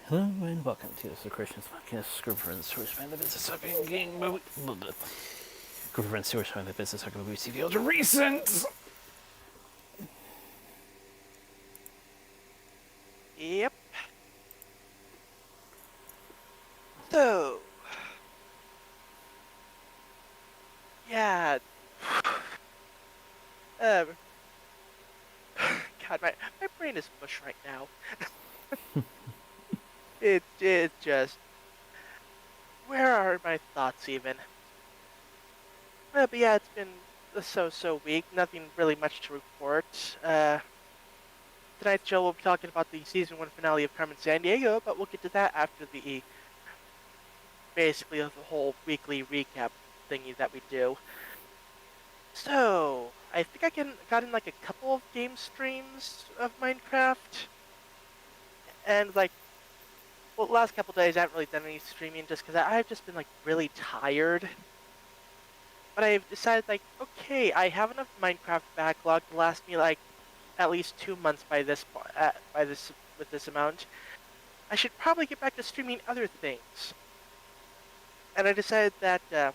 Hello and welcome to the Soda Creations podcast. Group of friends who are spending the business of game movie. Group of friends who are spending the business of movie TV to recent. Yep. So, yeah. Um, God, my brain is mush right now. It just, where are my thoughts even? But yeah, it's been a so week. Nothing really much to report. Tonight's show we'll be talking about the season 1 finale of Carmen Sandiego, but we'll get to that after the basically the whole weekly recap thingy that we do. So, I think got in like a couple of game streams of Minecraft, and like, well, last couple days I haven't really done any streaming just because I've just been like really tired. But I've decided like, okay, I have enough Minecraft backlog to last me like at least 2 months by this with this amount. I should probably get back to streaming other things. And I decided that yeah,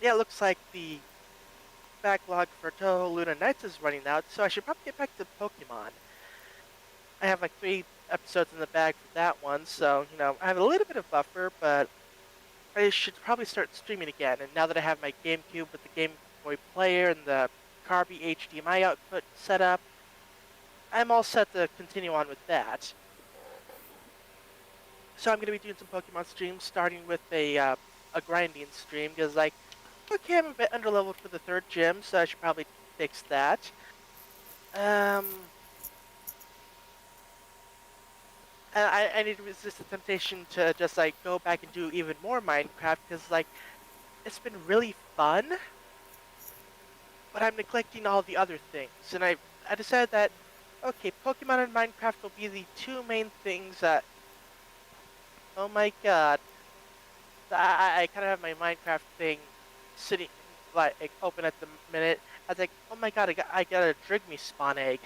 it looks like the backlog for Toho Luna Nights is running out, so I should probably get back to Pokemon. I have like 3 episodes in the bag for that one, so I have a little bit of buffer, but I should probably start streaming again. And now that I have my GameCube with the Game Boy Player and the Carby HDMI output set up, I'm all set to continue on with that. So I'm going to be doing some Pokemon streams, starting with a grinding stream, because like, okay, I'm a bit underleveled for the 3rd gym, so I should probably fix that. Um, I need to resist the temptation to just like go back and do even more Minecraft, because like, it's been really fun, but I'm neglecting all the other things. And I decided that, okay, Pokemon and Minecraft will be the 2 main things that, oh my god, I kind of have my Minecraft thing sitting, like open at the minute. I was like, oh my god, I got a Drigme spawn egg.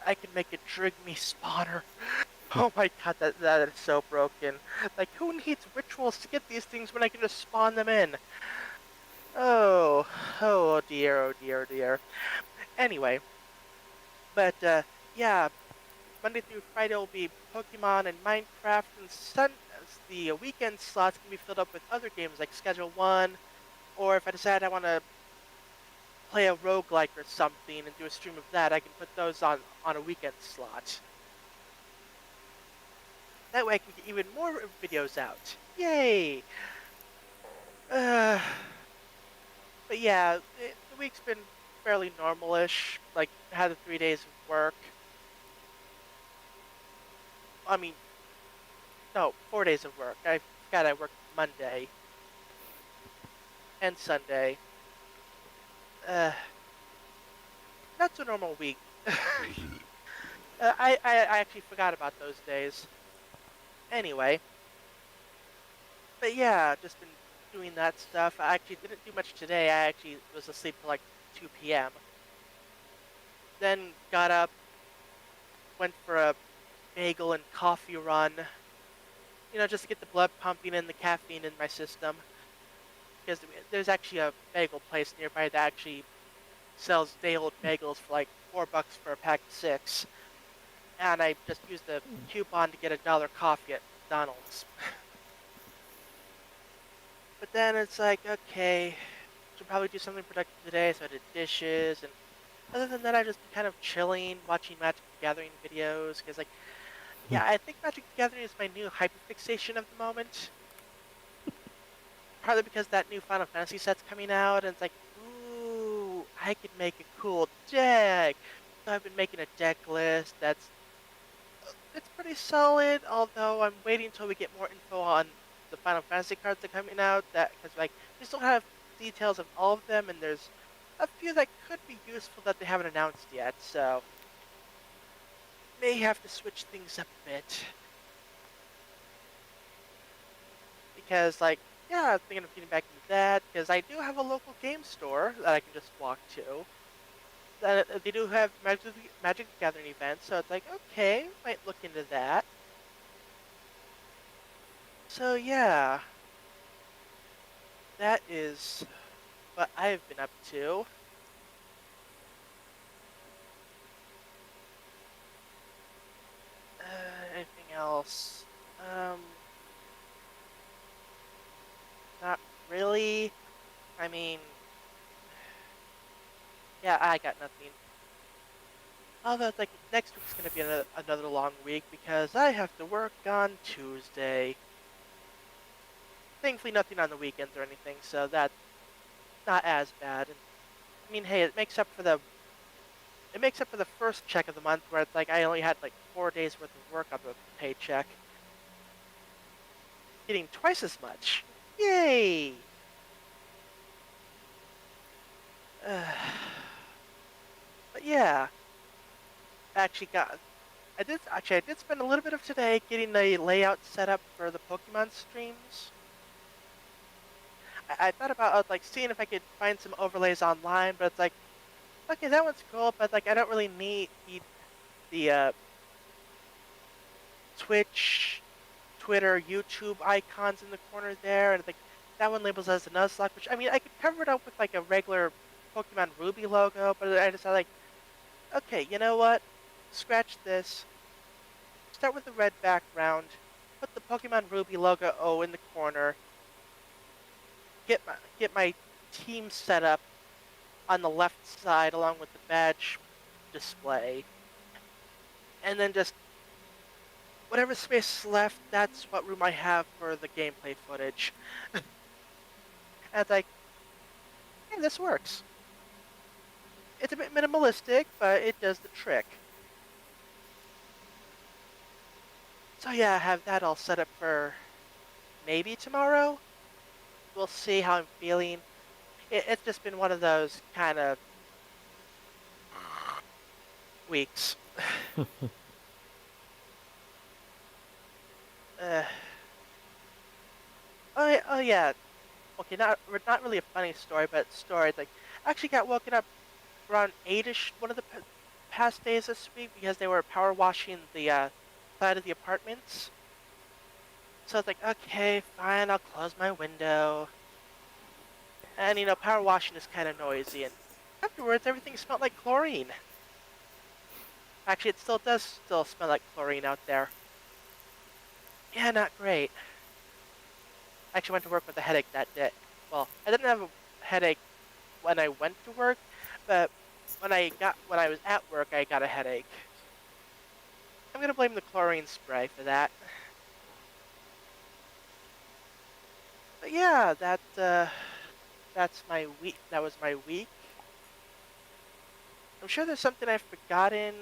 I can make a Drigme spawner. Oh my god, that is so broken. Like, who needs rituals to get these things when I can just spawn them in? Oh, oh dear, oh dear, oh dear. Anyway, but yeah, Monday through Friday will be Pokemon and Minecraft, and the weekend slots can be filled up with other games like Schedule 1, or if I decide I want to play a roguelike or something and do a stream of that, I can put those on a weekend slot. That way I can get even more videos out. Yay! Uh, but yeah, the week's been fairly normal-ish. Like, had the 3 days of work. I mean, no, 4 days of work. I forgot I worked Monday and Sunday. Uh, not so normal week. I actually forgot about those days. Anyway, but yeah, just been doing that stuff. I actually didn't do much today. I actually was asleep till like 2 p.m. Then got up, went for a bagel and coffee run, just to get the blood pumping and the caffeine in my system. Because there's actually a bagel place nearby that actually sells day-old bagels for like $4 for a pack of 6. And I just used the coupon to get $1 coffee at McDonald's. But then it's like, okay, should probably do something productive today, so I did dishes, and other than that, I've just been kind of chilling, watching Magic the Gathering videos, because like, yeah, I think Magic the Gathering is my new hyperfixation of the moment. Partly because that new Final Fantasy set's coming out, and it's like, ooh, I could make a cool deck. So I've been making a deck list that's it's pretty solid, although I'm waiting until we get more info on the Final Fantasy cards that are coming out. That because like we still have details of all of them, and there's a few that could be useful that they haven't announced yet. So may have to switch things up a bit because like yeah, I'm thinking of getting back into that because I do have a local game store that I can just walk to. they do have Magic the Gathering events, so it's like, okay, might look into that. So yeah, that is what I've been up to. Anything else? Um, Not really. I mean, yeah, I got nothing. Although, it's like, next week's gonna be another long week because I have to work on Tuesday. Thankfully, nothing on the weekends or anything, so that's not as bad. And I mean, hey, it makes up for the first check of the month where it's like I only had like 4 days worth of work on the paycheck. Getting twice as much. Yay! But yeah, I did spend a little bit of today getting the layout set up for the Pokemon streams. I thought about like seeing if I could find some overlays online, but it's like, okay, that one's cool, but like I don't really need the Twitch, Twitter, YouTube icons in the corner there, and like that one labels as a Nuzlocke, which I mean I could cover it up with like a regular Pokemon Ruby logo, but I decided like, okay, you know what? Scratch this. Start with the red background. Put the Pokemon Ruby logo in the corner. Get my team set up on the left side along with the badge display, and then just whatever space is left, that's what room I have for the gameplay footage. And it's like, hey, this works. It's a bit minimalistic, but it does the trick. So yeah, I have that all set up for maybe tomorrow. We'll see how I'm feeling. It's just been one of those kind of weeks. uh, oh yeah. Okay, not really a funny story, but story. Like, I actually got woken up around 8ish one of the past days this week because they were power washing the side of the apartments. So it's like, okay, fine, I'll close my window. And power washing is kind of noisy, and afterwards everything smelled like chlorine. Actually, it still does smell like chlorine out there. Yeah, not great. I actually went to work with a headache that day. Well, I didn't have a headache when I went to work, but when I was at work, I got a headache. I'm gonna blame the chlorine spray for that. But yeah, that's my week. That was my week. I'm sure there's something I've forgotten,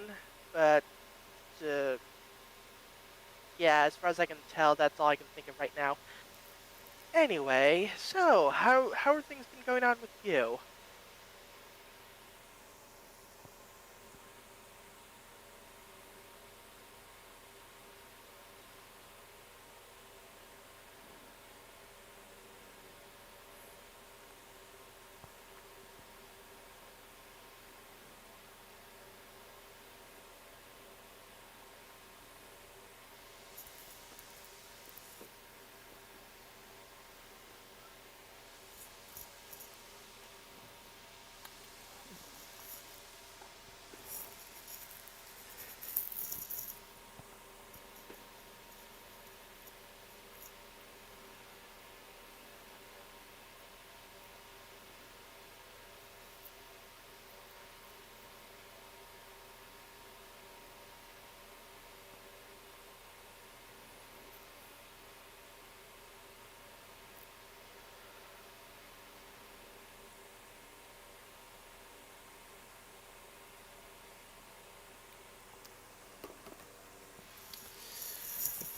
but uh, yeah, as far as I can tell, that's all I can think of right now. Anyway, so how are things been going on with you?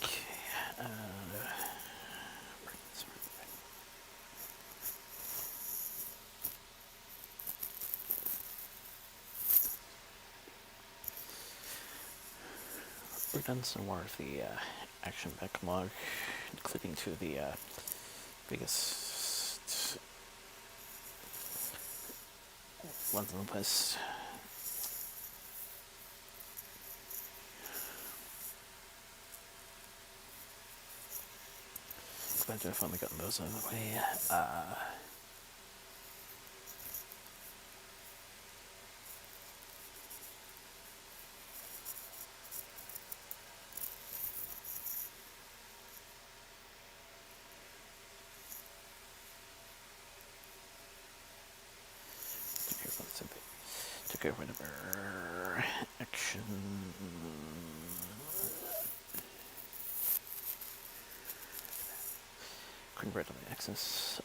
Okay. We've done some more of the action backlog, including two of the biggest ones on the list. glad to have finally gotten those out of the way. To get rid of our action. Couldn't rid of the access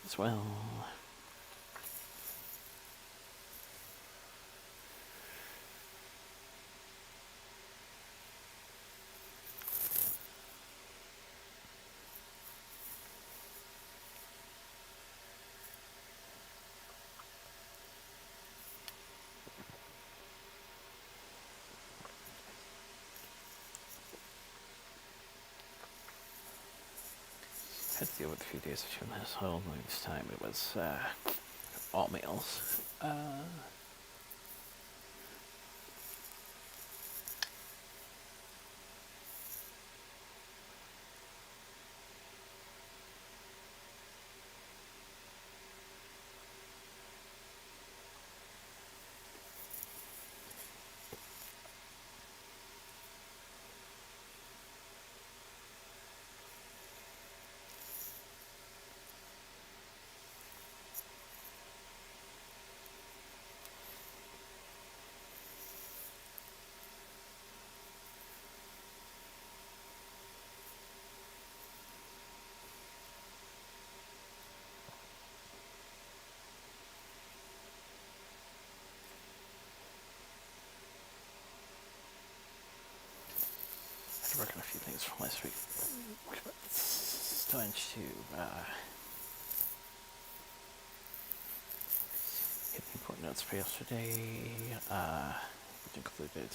as well. Had to deal with a few days of shooting this whole this time. It was all males. I had to work on a few things from last week. Still managed to hit the important notes for yesterday, which included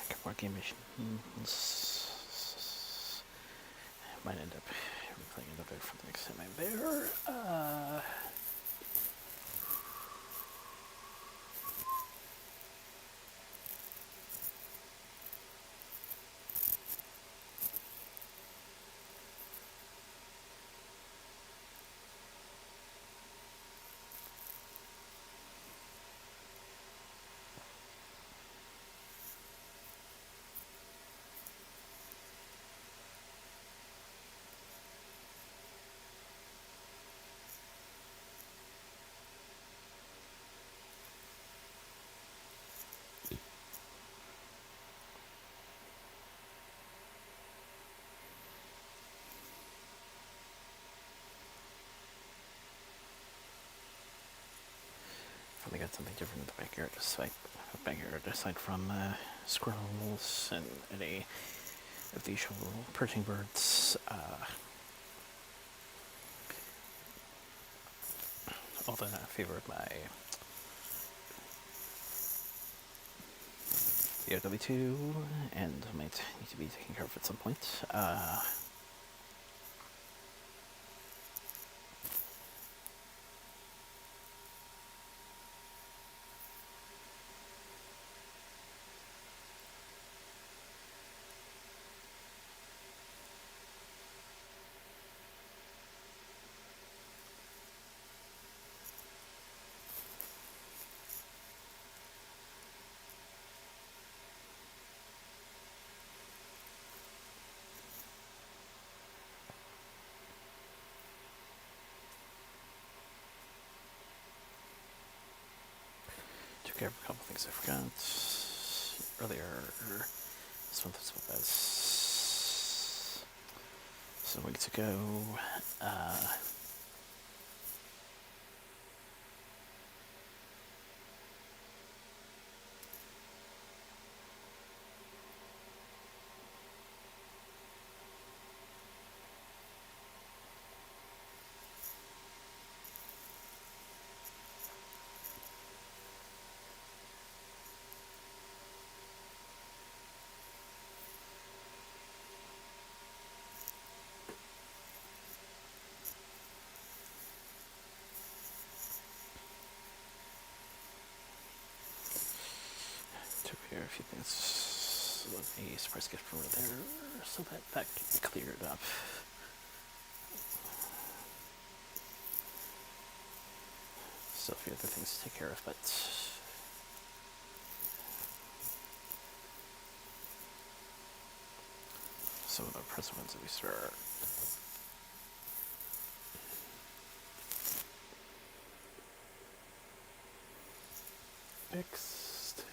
a couple more game missions. Might end up replaying another for the next time I'm there. Finally got something different in the backyard, aside from squirrels and any of the usual perching birds. Although not in favor of my the OW2, and might need to be taken care of at some point. Took care of a couple things I forgot earlier this month as well as some weeks ago. here a few things. A surprise gift from over there, so that cleared up. Still a few other things to take care of, but some of the present ones at least are. Fixed.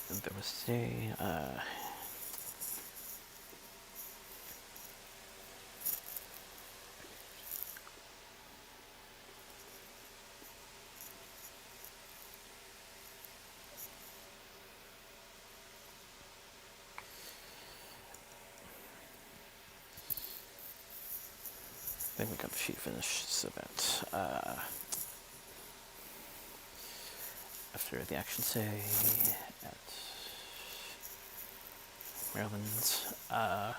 And there was today, I think we got the sheet finished, so that after the action day at Maryland, I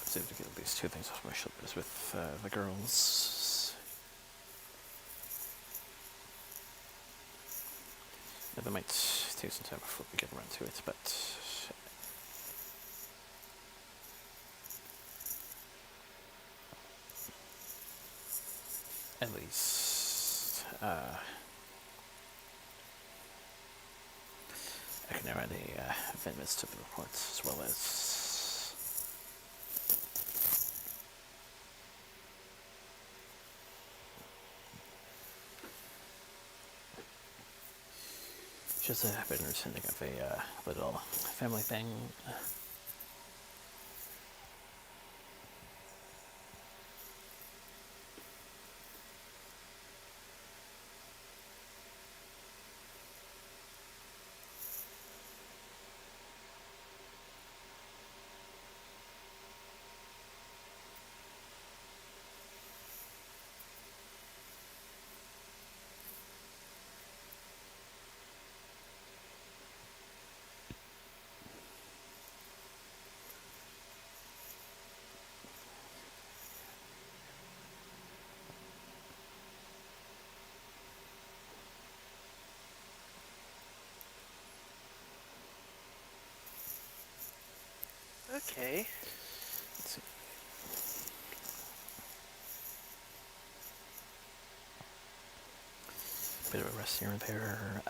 was able to get at least 2 things off my shoulders with the girls. Yeah, that might take some time before we get around to it, but at least I can now add a amendments to the reports, as well as just a bit understanding of a little family thing. Okay. Let's see. Bit of a rest here and there.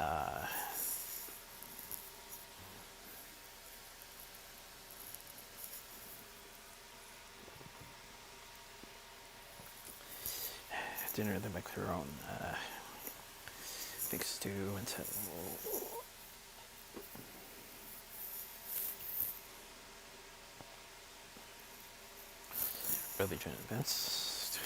Dinner, they make their own big stew until early June at best.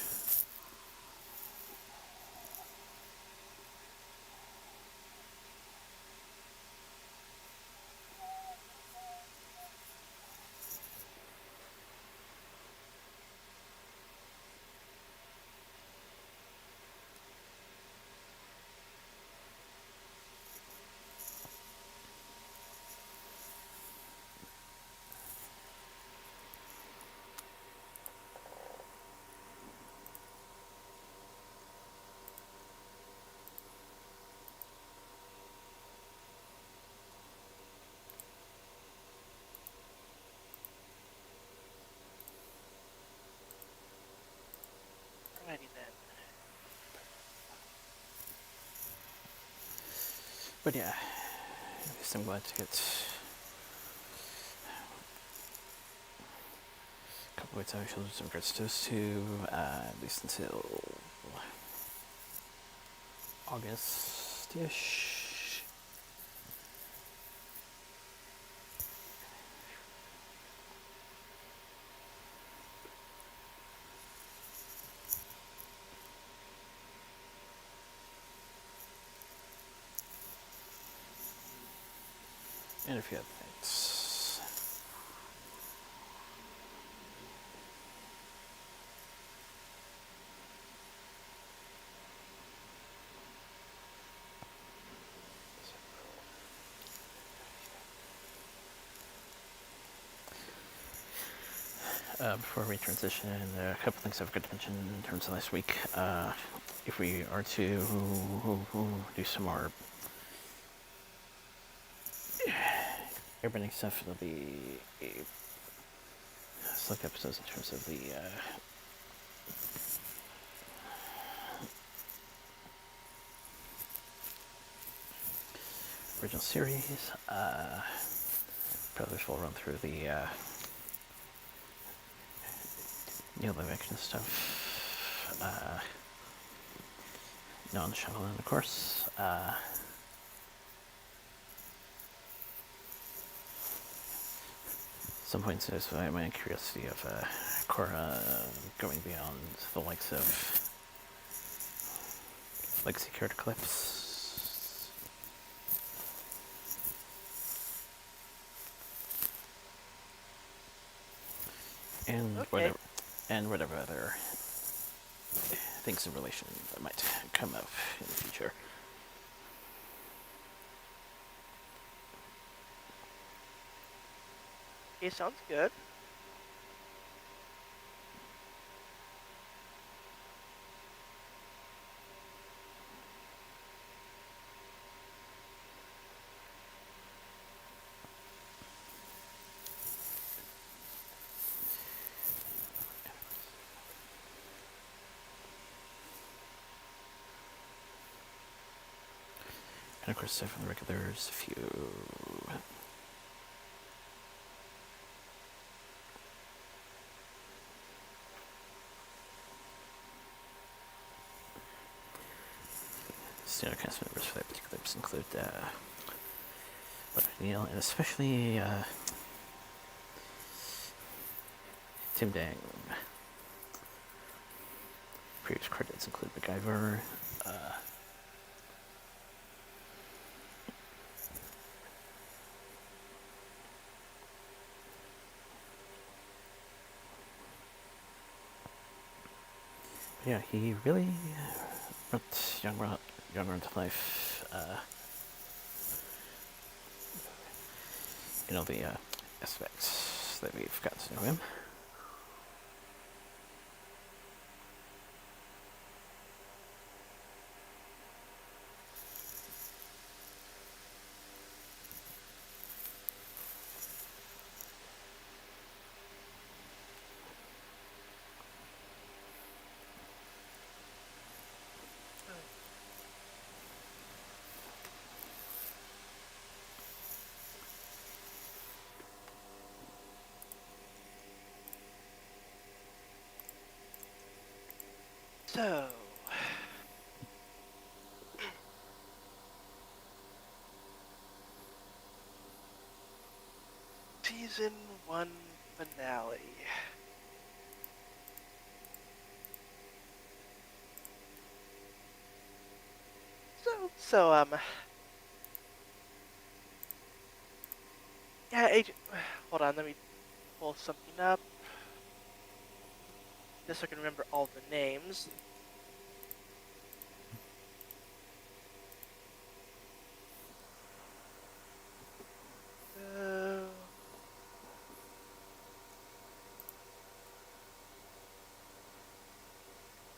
Alrighty then. But yeah, at least I'm glad to get a couple weeks out of shoulders in regards to those two, at least until August-ish. a few other things. Before we transition, a couple things I forgot to mention in terms of last week. If we are to do some more airbending stuff, it'll be select episodes in terms of the original series. Probably will run through the new live action stuff. Non-Shyamalan, of course. Some points there's my curiosity of Korra going beyond the likes of legacy character clips. And Okay. whatever other things in relation that might come up in the future. Okay, sounds good. And of course, aside from the regulars, a few standard cast members for that particular episode include Neil, and especially Tim Dang. Previous credits include MacGyver, yeah, he really brought Young to life. In all the aspects that we've got to know him. So, season 1 finale. So, yeah, Agent. Hold on, let me pull something up. Just so I can remember all the names.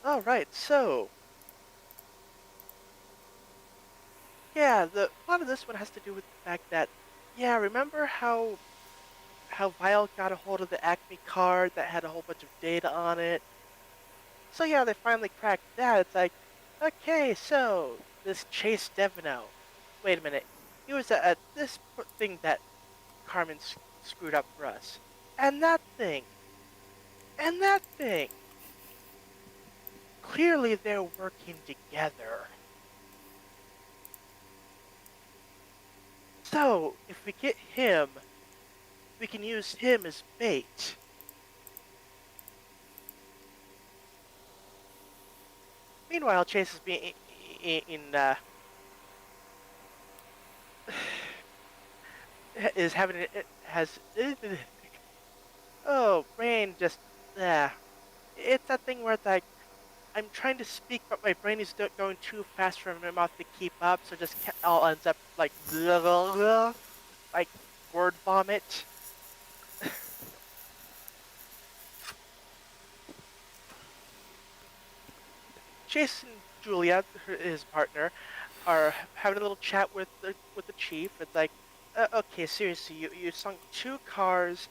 All right, so yeah, a lot of this one has to do with the fact that, yeah, remember how Vile got a hold of the Acme card that had a whole bunch of data on it? So yeah, they finally cracked that. It's like, okay, so this Chase Devino. Wait a minute, he was at this thing that Carmen screwed up for us, and that thing, and that thing. Clearly, they're working together. So, if we get him, we can use him as bait. Meanwhile, Chase is being is having it has oh brain just it's that thing where it's like I'm trying to speak, but my brain is going too fast for my mouth to keep up, so just all ends up like blah, blah, blah, like word vomit. Jason and Julia, his partner, are having a little chat with the chief. It's like, okay, seriously, you sunk two cars,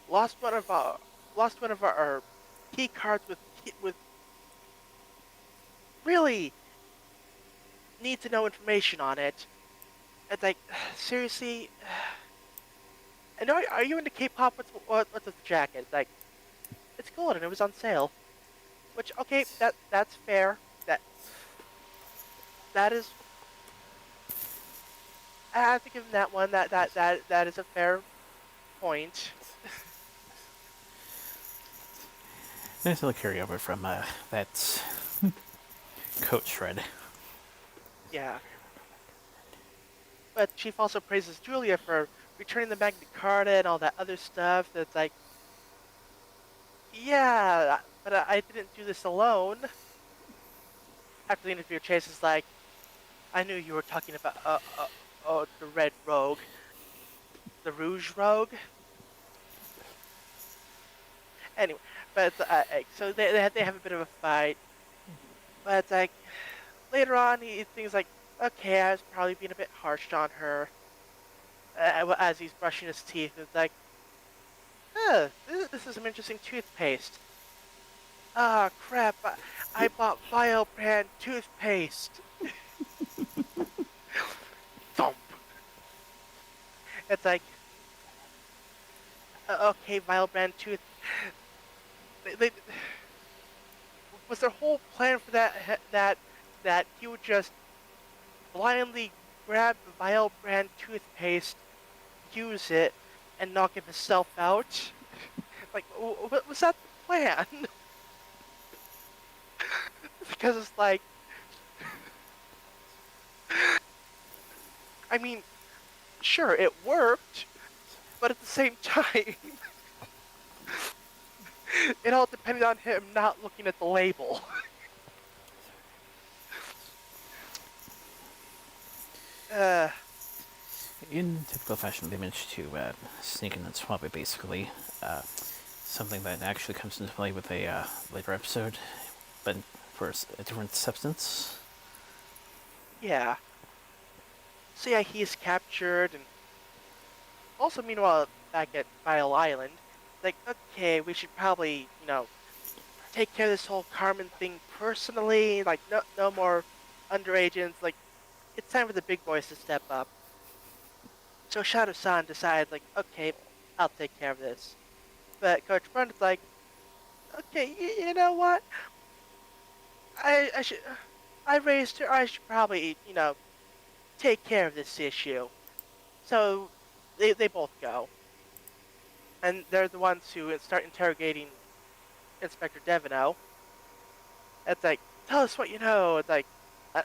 lost one of our our key cards with really need to know information on it. It's like, seriously, and are you into K-pop? What's with the jacket? It's like, it's gold and it was on sale. Which okay, that's fair. That is, I have to give him that one. That is a fair point. Nice little carryover from that coat shred. Yeah, but Chief also praises Julia for returning the Magna Carta and all that other stuff. That's like, yeah, but I didn't do this alone. After the interview, Chase is like, I knew you were talking about the Red Rogue, the Rouge Rogue. Anyway, but so they have a bit of a fight, but it's like later on he thinks like, okay, I was probably being a bit harsh on her. As he's brushing his teeth, it's like, this is some interesting toothpaste. Ah, crap! I bought Bio brand toothpaste. Thump. It's like, okay, Bio brand tooth. They was their whole plan for that he would just blindly grab the Bio brand toothpaste, use it, and knock himself out. Like, what was that the plan? Because it's like, I mean, sure, it worked, but at the same time, it all depended on him not looking at the label. uh, In typical fashion, they managed to sneak in and swap it, basically. Something that actually comes into play with a later episode, but for a different substance. yeah. So yeah, he's captured, and also meanwhile back at Vile Island, like, okay, we should probably, take care of this whole Carmen thing personally. Like, no more underagents. Like, it's time for the big boys to step up. So Shadow-san decides, like, okay, I'll take care of this. But Coach Brund's like, okay, you know what? I should, I raised her. I should probably, take care of this issue. So they both go, and they're the ones who start interrogating Inspector Devino. It's like, tell us what you know. It's like, I,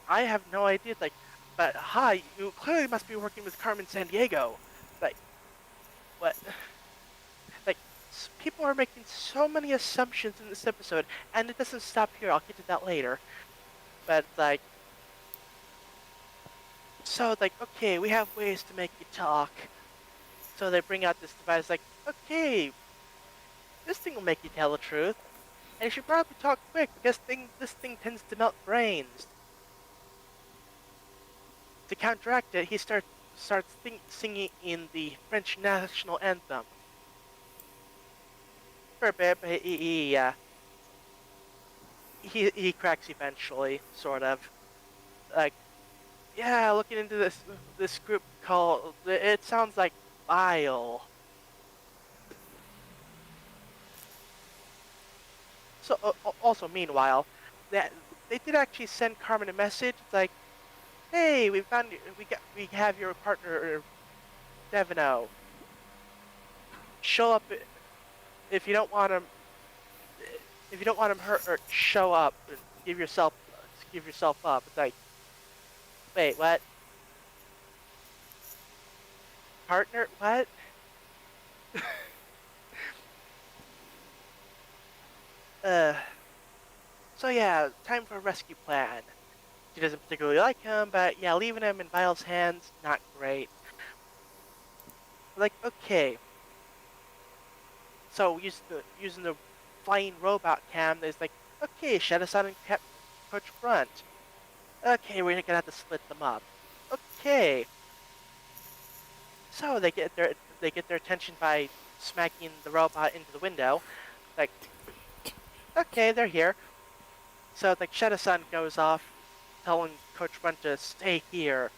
I have no idea. It's like, but hi, you clearly must be working with Carmen Sandiego. Like, what? Like, people are making so many assumptions in this episode, and it doesn't stop here. I'll get to that later. But like, so like, okay, we have ways to make you talk. So they bring out this device, like, okay, this thing will make you tell the truth, and you should probably talk quick because this thing tends to melt brains. To counteract it, he starts singing in the French national anthem for a bit, but he cracks eventually, sort of. Like, yeah, looking into this group called, it sounds like Bile. So also meanwhile, that they did actually send Carmen a message. It's like, hey, we have your partner Devino. Show up if you don't want him. If you don't want him hurt, or show up. Give yourself up. It's like, wait, what? partner? What? Uh, so yeah, time for a rescue plan. She doesn't particularly like him, but yeah, leaving him in Vile's hands, not great. Like, okay, so using the flying robot cam, there's like, okay, Shadow-san and Coach Brunt. Okay, we're gonna have to split them up. Okay, so they get their attention by smacking the robot into the window. Like, okay, they're here. So like Shadow-san goes off, telling Coach Brunt to stay here,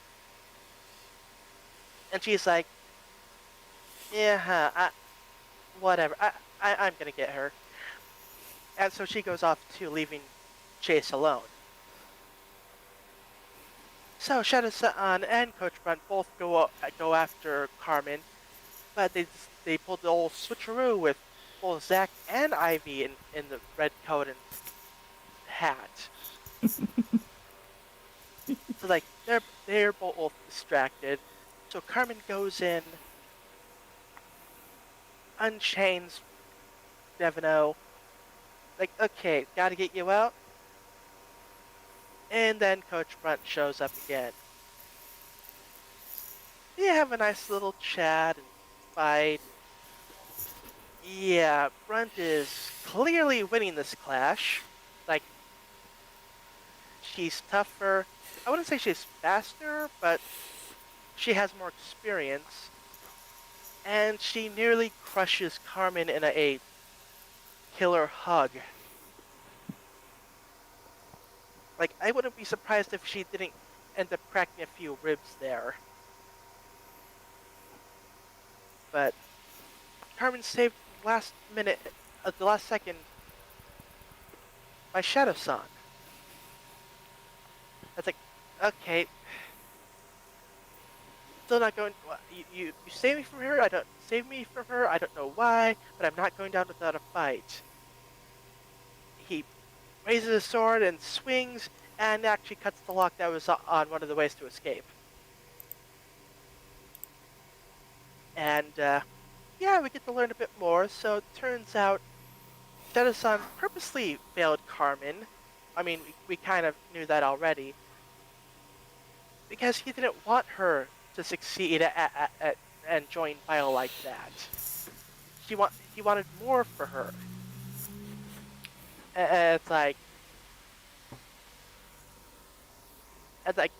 and she's like, yeah, whatever. I'm gonna get her. And so she goes off too, leaving Chase alone. So Shadow-san and Coach Brunt both go after Carmen, but they pulled the old switcheroo with both Zack and Ivy in the red coat and hat. So like they're both distracted. So Carmen goes in, unchains Devino. Like, okay, gotta get you out. And then Coach Brunt shows up again. They have a nice little chat and fight. Yeah, Brunt is clearly winning this clash. Like, she's tougher. I wouldn't say she's faster, but she has more experience. And she nearly crushes Carmen in a killer hug. Like, I wouldn't be surprised if she didn't end up cracking a few ribs there. But Carmen saved last minute, the last second by Shadow-san. That's like, okay, still not going. You save me from her. I don't save me from her. I don't know why, but I'm not going down without a fight. He raises his sword and swings, and actually cuts the lock that was on one of the ways to escape. And yeah, we get to learn a bit more. So it turns out Shadow-san purposely failed Carmen. I mean, we kind of knew that already, because he didn't want her to succeed and join Vile like that. He wanted more for her. And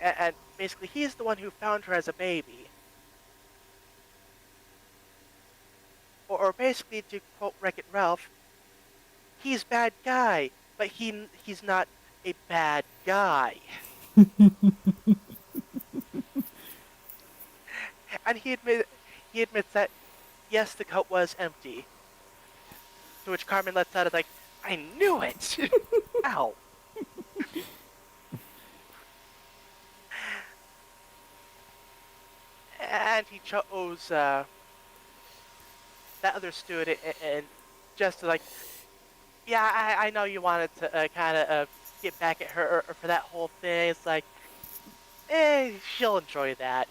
and basically he's the one who found her as a baby. Or basically, to quote Wreck-It Ralph, he's bad guy, but he's not a bad guy. And he admits that yes, the coat was empty. To which Carmen lets out like, I knew it. Ow. And he chose that other student and just to like, yeah, I know you wanted to kind of get back at her for that whole thing. It's like, she'll enjoy that.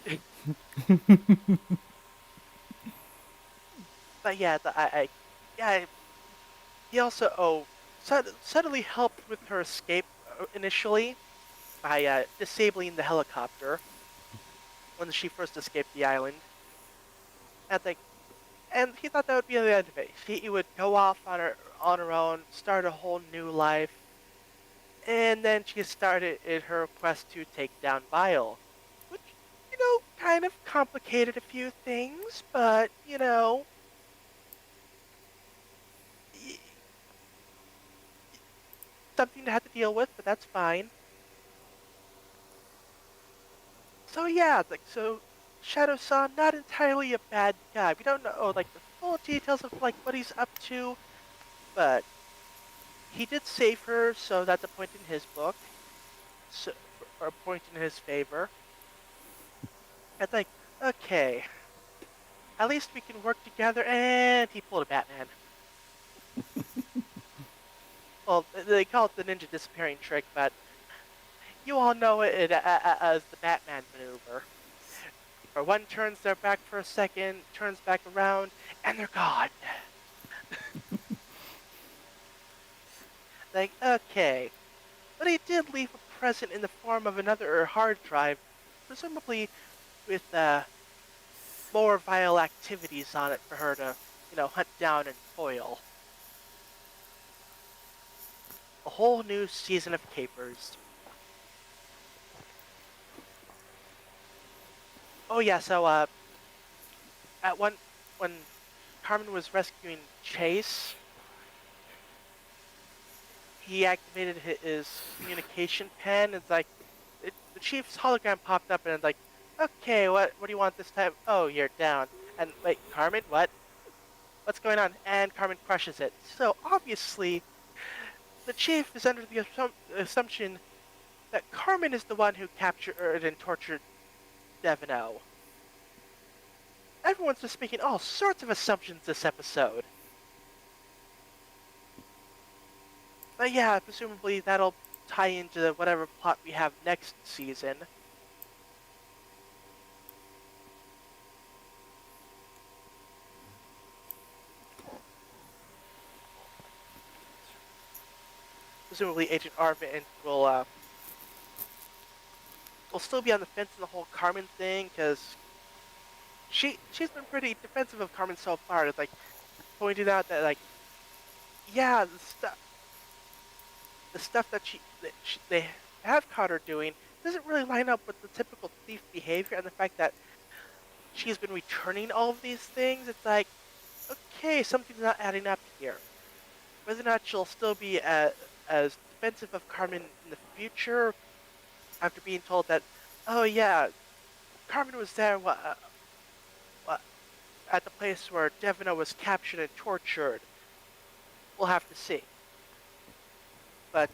But yeah, yeah, he also suddenly helped with her escape initially by disabling the helicopter when she first escaped the island. And like, and he thought that would be the end of it. She would go off on her own, start a whole new life, and then she started her quest to take down Vile, which kind of complicated a few things, but something to have to deal with, but that's fine. So yeah, like so Shadow-san, not entirely a bad guy. We don't know like the full details of like what he's up to, but he did save her, so that's a point in his book, so, or a point in his favor. It's like, okay, at least we can work together. And he pulled a Batman. Well, they call it the ninja disappearing trick, but you all know it as the Batman maneuver. or one turns their back for a second, turns back around, and they're gone. Like, okay. But he did leave a present in the form of another hard drive, presumably with more vile activities on it for her to, hunt down and foil. A whole new season of capers. Oh yeah, so at one when Carmen was rescuing Chase, he activated his communication pen. It's like the chief's hologram popped up, and it's like, okay, what do you want this time? Oh, you're down. And wait, Carmen, what? What's going on? And Carmen crushes it. So obviously, the chief is under the assumption that Carmen is the one who captured and tortured Devino. Everyone's just making all sorts of assumptions this episode. But yeah, presumably that'll tie into whatever plot we have next season. Presumably Agent Arvin will still be on the fence in the whole Carmen thing, because she's been pretty defensive of Carmen so far. It's like pointing out that, like, yeah, the stuff that they have caught her doing doesn't really line up with the typical thief behavior, and the fact that she's been returning all of these things. It's like, okay, something's not adding up here. Whether or not she'll still be as defensive of Carmen in the future after being told that, oh yeah, Carmen was there at the place where Devina was captured and tortured, we'll have to see. But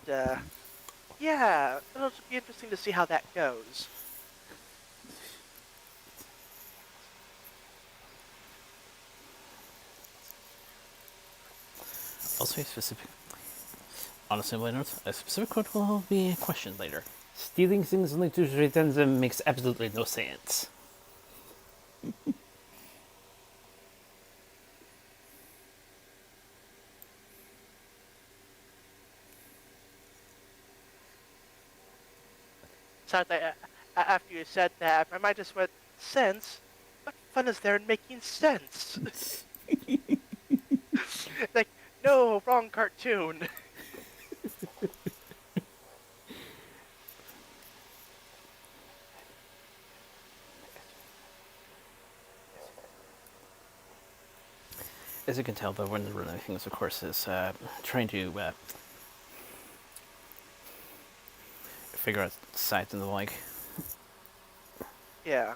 yeah, it'll be interesting to see how that goes. Also, a specific, honestly, a specific quote will be questioned later. Stealing things only to return them makes absolutely no sense. So after you said that, my mind just went, sense? What fun is there in making sense? Like, no, wrong cartoon. As you can tell, though, one of the running things, of course, is trying to figure out sites and the like. Yeah.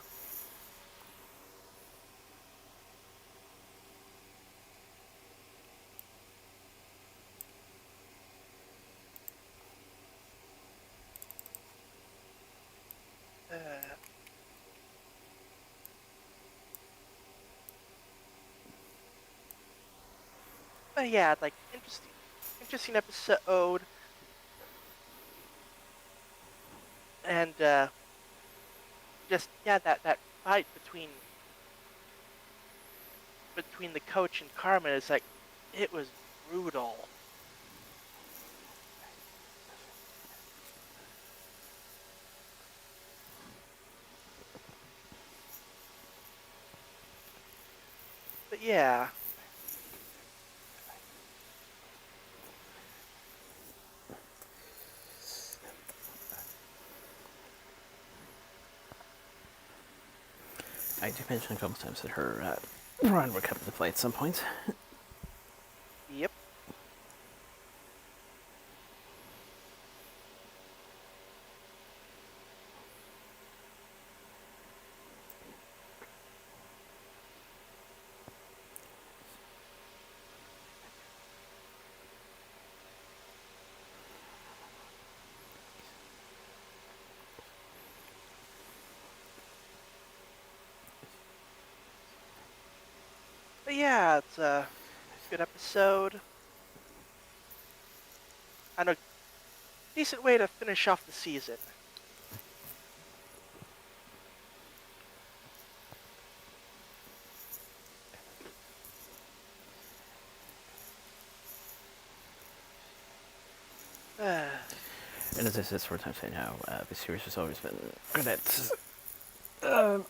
Uh, but yeah, like, interesting episode. And just, yeah, that fight between the coach and Carmen is like, it was brutal. But yeah. I did mention a couple times that her run would come into play at some point. Yep. But yeah, it's a good episode. And a decent way to finish off the season. And as I said several times right now, the series has always been good at um,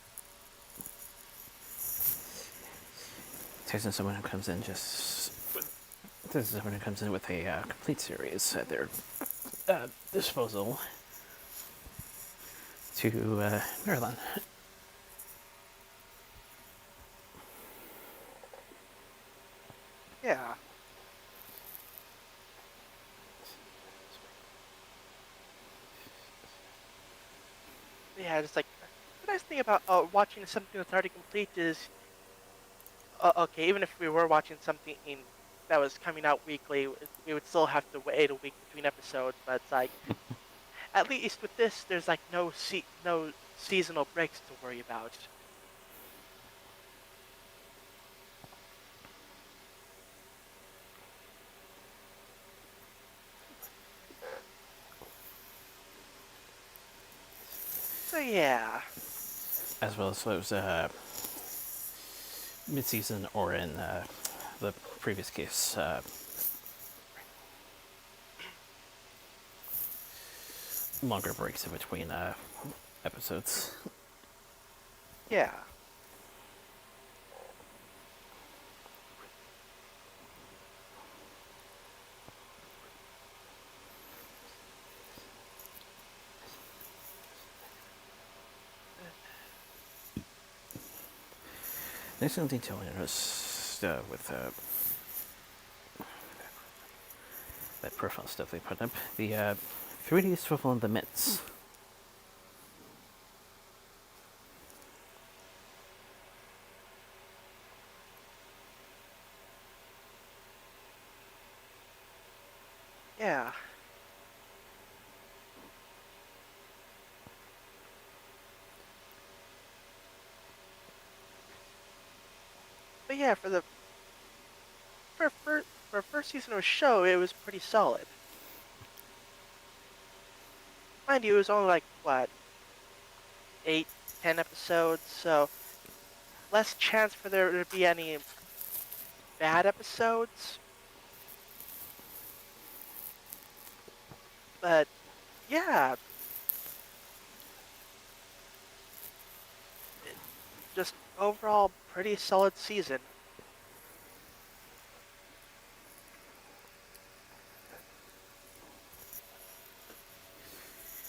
tasting someone who comes in just this is someone who comes in with a complete series at their disposal to Maryland. Yeah. Yeah, just like the nice thing about watching something that's already complete is okay. Even if we were watching something that was coming out weekly, we would still have to wait a week between episodes. But it's like at least with this, there's like no seasonal breaks to worry about. So yeah, As well as those mid-season or in the previous case, longer breaks in between episodes. yeah, There's some detail I noticed with that profile stuff they put up. The 3D swivel in the mitts. yeah. But yeah, for first season of a show, it was pretty solid. Mind you, it was only like what 8, 10 episodes, so less chance for there to be any bad episodes. But yeah, it, just overall pretty solid season.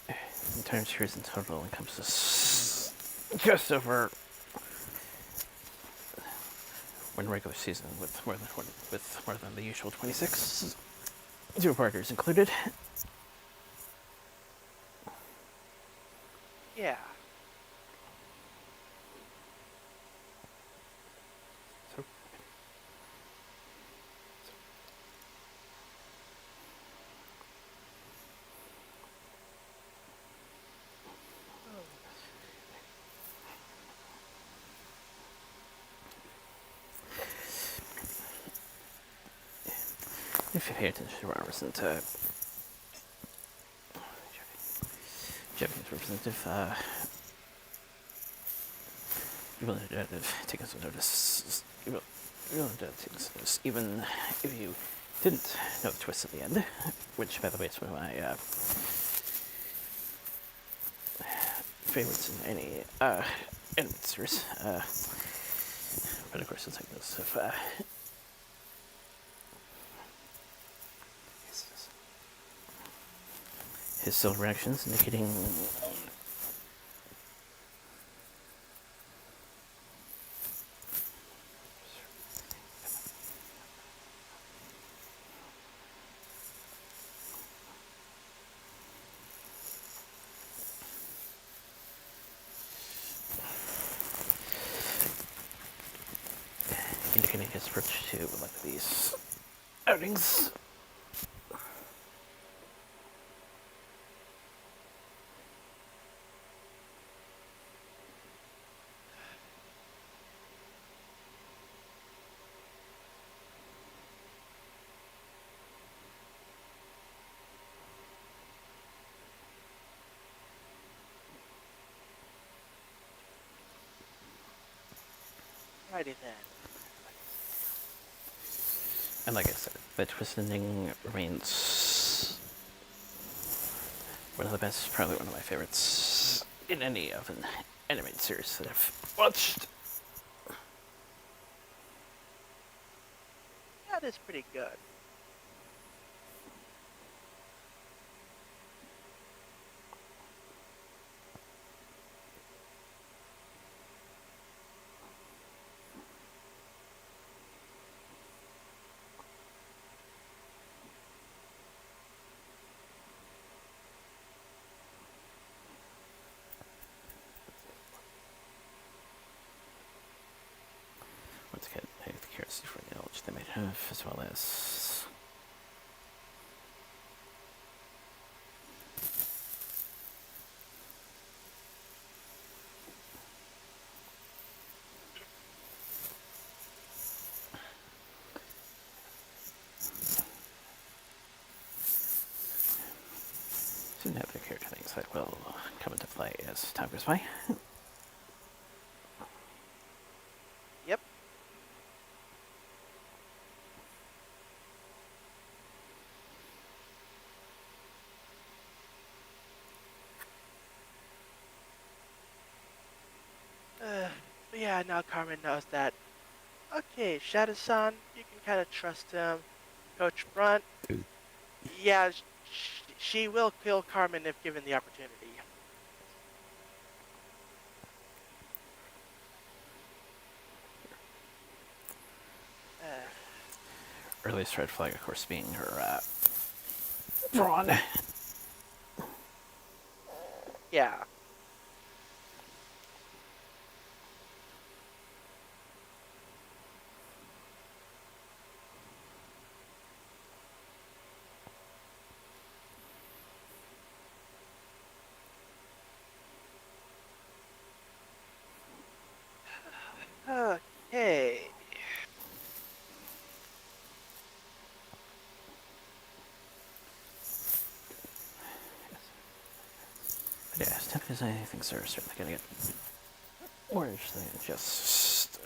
The entire series in total encompasses just over one regular season with more than the usual 26 two-parters included. Yeah. So, if you pay attention to our recent Japanese representative, you will take some notice. You will take some notice, even if you didn't know the twist at the end, which, by the way, is one of my favorites in any anime series. But of course, it's like this of his still reactions indicating his approach to like these outings. Righty then. And like I said, the twist ending remains One of the best, probably one of my favorites in any of an animated series that I've watched. That is pretty good. Once again, I have the curiosity for the knowledge they might have, as well as soon have their character things that will come into play as time goes by. Yep. But yeah, now Carmen knows that. Okay, Shadow-san, you can kind of trust him. Coach Brunt, yeah, she will kill Carmen if given the opportunity. Uh, Earliest red flag, of course, being her brawn. yeah. Okay. But yeah, as tough as things are certainly going to get more interesting than just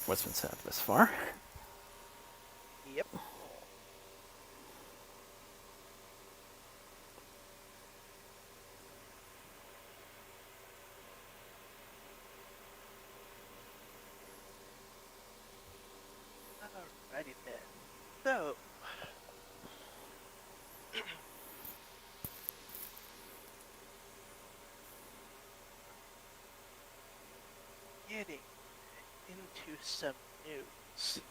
what's been said thus far. Yep. Alrighty then. So, getting into some news.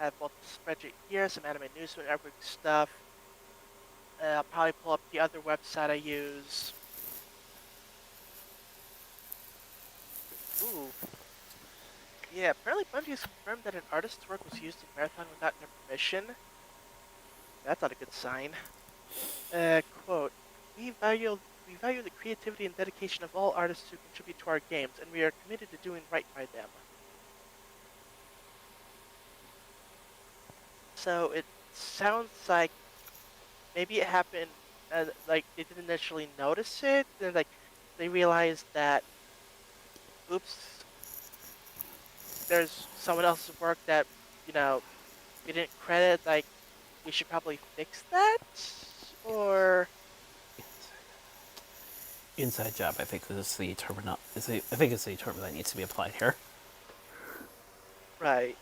I have both the spreadsheet here, some anime news network stuff. I'll probably pull up the other website I use. Ooh. Yeah, apparently Bungie has confirmed that an artist's work was used in Marathon without their permission. That's not a good sign. Quote, we value the creativity and dedication of all artists who contribute to our games, and we are committed to doing right by them. So it sounds like maybe it happened, like they didn't initially notice it, then like they realized that, oops, there's someone else's work that, you know, we didn't credit, like, we should probably fix that? Or, Inside job, I think this is the term. I think it's the term that needs to be applied here. right.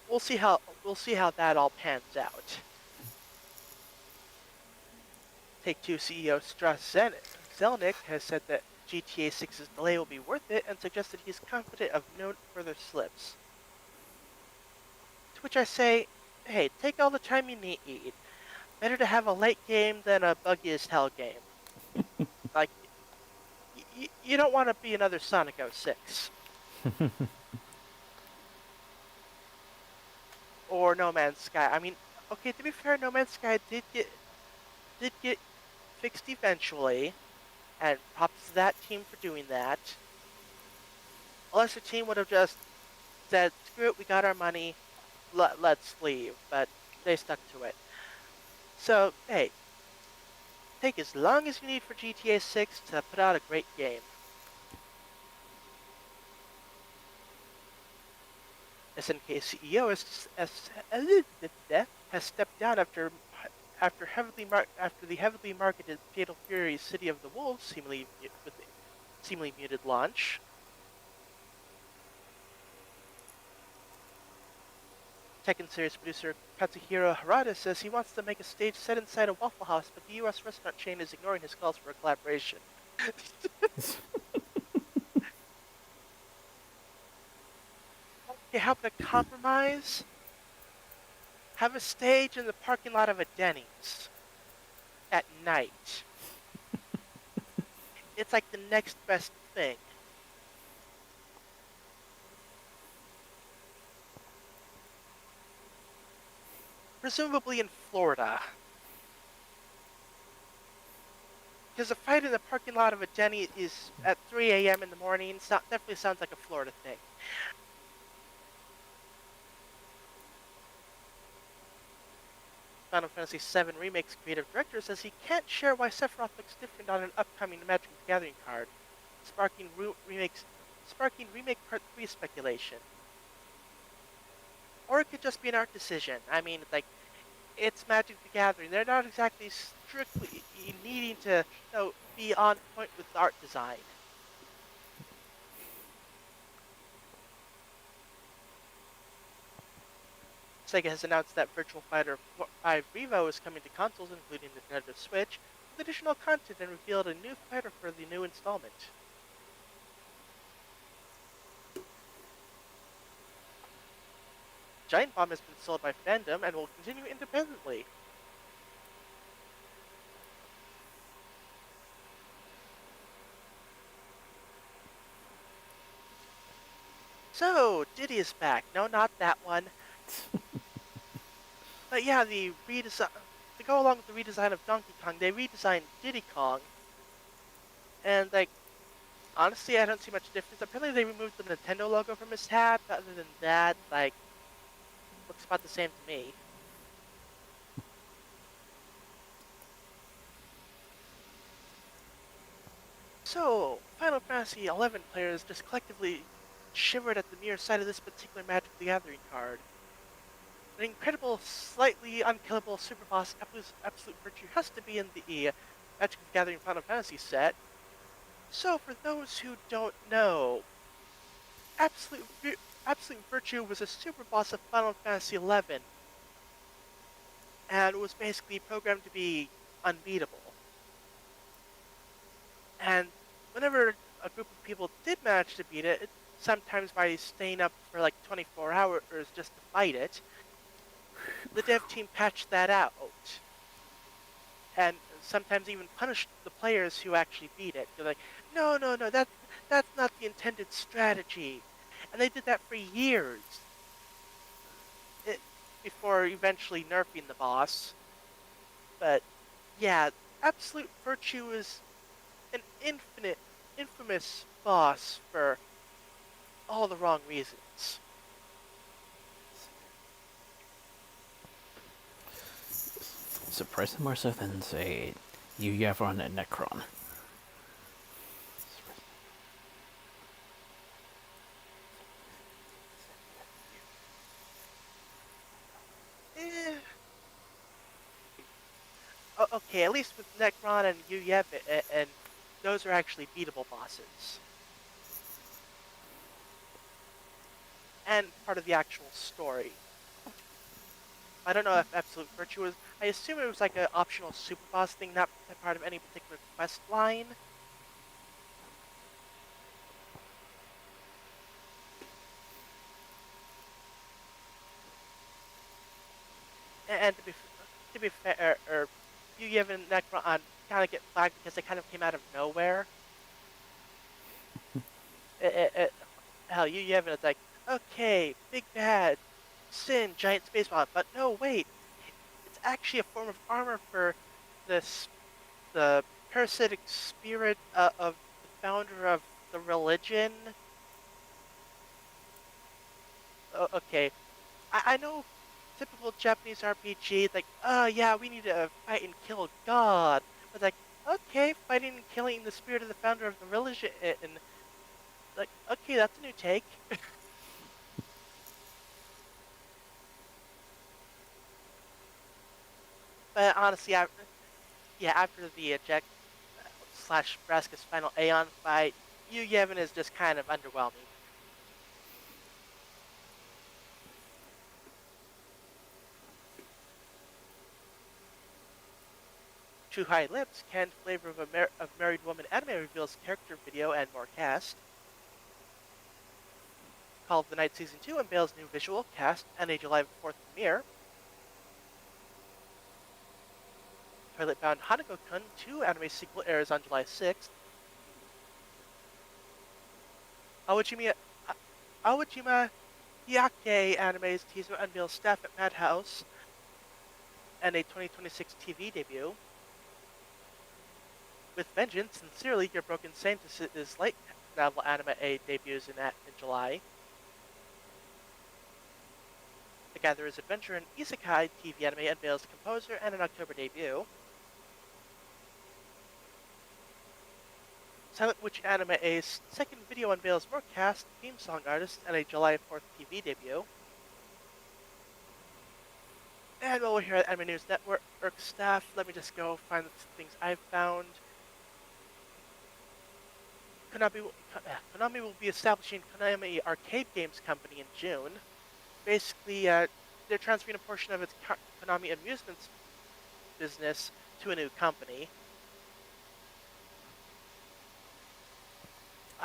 We'll see how that all pans out. Take-Two CEO Strauss Zelnick has said that GTA 6's delay will be worth it and suggested he's confident of no further slips. To which I say, hey, take all the time you need. Better to have a late game than a buggy as hell game. Like, you don't want to be another Sonic 06. Or No Man's Sky. I mean, okay, to be fair, No Man's Sky did get fixed eventually, and props to that team for doing that. A lesser team would have just said, screw it, we got our money, let's leave, but they stuck to it. So, hey, take as long as you need for GTA 6 to put out a great game. SNK CEO has stepped down after the heavily marketed Fatal Fury City of the Wolves seemingly muted launch. Tekken series producer Katsuhiro Harada says he wants to make a stage set inside a Waffle House, but the U.S. restaurant chain is ignoring his calls for a collaboration. Okay, how about a compromise? Have a stage in the parking lot of a Denny's at night. It's like the next best thing. Presumably in Florida. Because a fight in the parking lot of a Denny is at 3 a.m. in the morning. Definitely sounds like a Florida thing. Final Fantasy VII Remake's creative director says he can't share why Sephiroth looks different on an upcoming Magic the Gathering card, sparking Remake Part 3 speculation. Or it could just be an art decision. I mean, like, it's Magic the Gathering. They're not exactly strictly needing to, be on point with art design. Sega has announced that Virtual Fighter 5 Revo is coming to consoles, including the Nintendo Switch, with additional content and revealed a new fighter for the new installment. Giant Bomb has been sold by Fandom and will continue independently. So, Diddy is back. No, not that one. But yeah, to go along with the redesign of Donkey Kong, they redesigned Diddy Kong. And, like, honestly, I don't see much difference. Apparently, they removed the Nintendo logo from his hat, but other than that, like, looks about the same to me. So, Final Fantasy XI players just collectively shivered at the mere sight of this particular Magic the Gathering card. An incredible, slightly unkillable super boss absolute virtue has to be in the Magic the Gathering Final Fantasy set. So, for those who don't know, absolute virtue was a super boss of Final Fantasy XI, and was basically programmed to be unbeatable. And whenever a group of people did manage to beat it, sometimes by staying up for like 24 hours just to fight it, the dev team patched that out. And sometimes even punished the players who actually beat it. They're like, no, that's not the intended strategy. And they did that for years before eventually nerfing the boss. But yeah, Absolute Virtue is an infamous boss for all the wrong reasons. Surprisingly more so than, say, Yavron and Necron. Eh. Okay, at least with Necron and Yuyev, and those are actually beatable bosses. And part of the actual story. I don't know if Absolute Virtue was. I assume it was like an optional super boss thing, not part of any particular quest line. And to be fair, Yuyev and Necron kind of get flagged because they kind of came out of nowhere. Hell, Yuyev is like, okay, big bad, sin, giant space bot, but no, wait, it's actually a form of armor for this the parasitic spirit of the founder of the religion. Okay, I know typical Japanese RPG, like, oh yeah, we need to fight and kill God. But like, okay, fighting and killing the spirit of the founder of the religion, and like, okay, that's a new take. But honestly, after the eject slash Vraska's final Aeon fight, Yu Yevon is just kind of underwhelming. True High Lips, canned flavor of of married woman anime reveals character video and more cast. Call of the Night Season 2 unveils new visual, cast, and a July 4th premiere. Toilet Bound Hanako-kun 2 anime sequel airs on July 6th. Aojima, Aojima Hyake anime's teaser unveils staff at Madhouse and a 2026 TV debut. With Vengeance, Sincerely, Your Broken Saint is light novel anime debuts in July. The Gatherer's Adventure and Isekai TV anime unveils composer and an October debut. Silent Witch Anime's second video unveils more cast, theme song artists, and a July 4th TV debut. And while we're here at Anime News Network staff, let me just go find the things I've found. Konami will be establishing Konami Arcade Games Company in June. Basically, they're transferring a portion of its Konami Amusements business to a new company.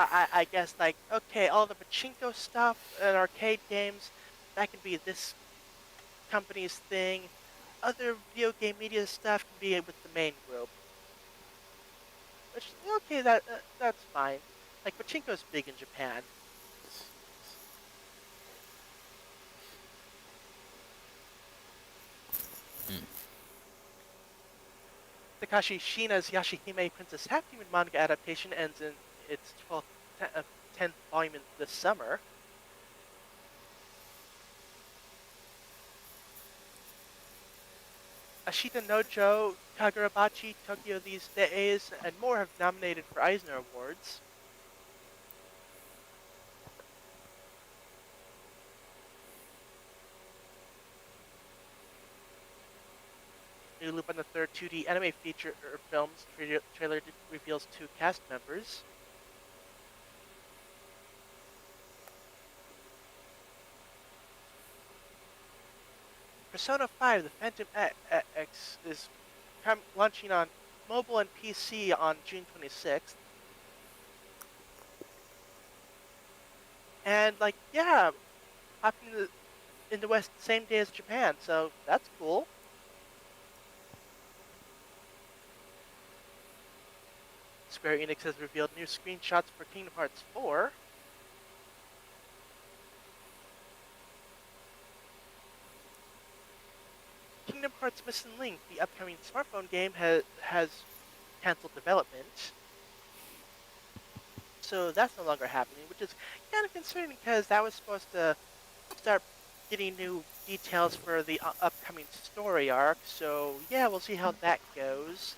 I guess, like, okay, all the pachinko stuff and arcade games, that can be this company's thing. Other video game media stuff can be with the main group. Which, okay, that's fine. Like, pachinko's big in Japan. Takashi Shina's Yashihime Princess Half Demon manga adaptation ends in its 10th volume this summer. Ashita Nojo, Kagurabachi, Tokyo These Days, and more have nominated for Eisner Awards. New Loop on the Third 2D anime feature films trailer reveals 2 cast members. Persona 5, The Phantom X is launching on mobile and PC on June 26th. And, like, yeah, happening in the West the same day as Japan, so that's cool. Square Enix has revealed new screenshots for Kingdom Hearts 4. Kingdom Hearts Missing Link, the upcoming smartphone game, has canceled development. So that's no longer happening, which is kind of concerning because that was supposed to start getting new details for the upcoming story arc. So yeah, we'll see how that goes.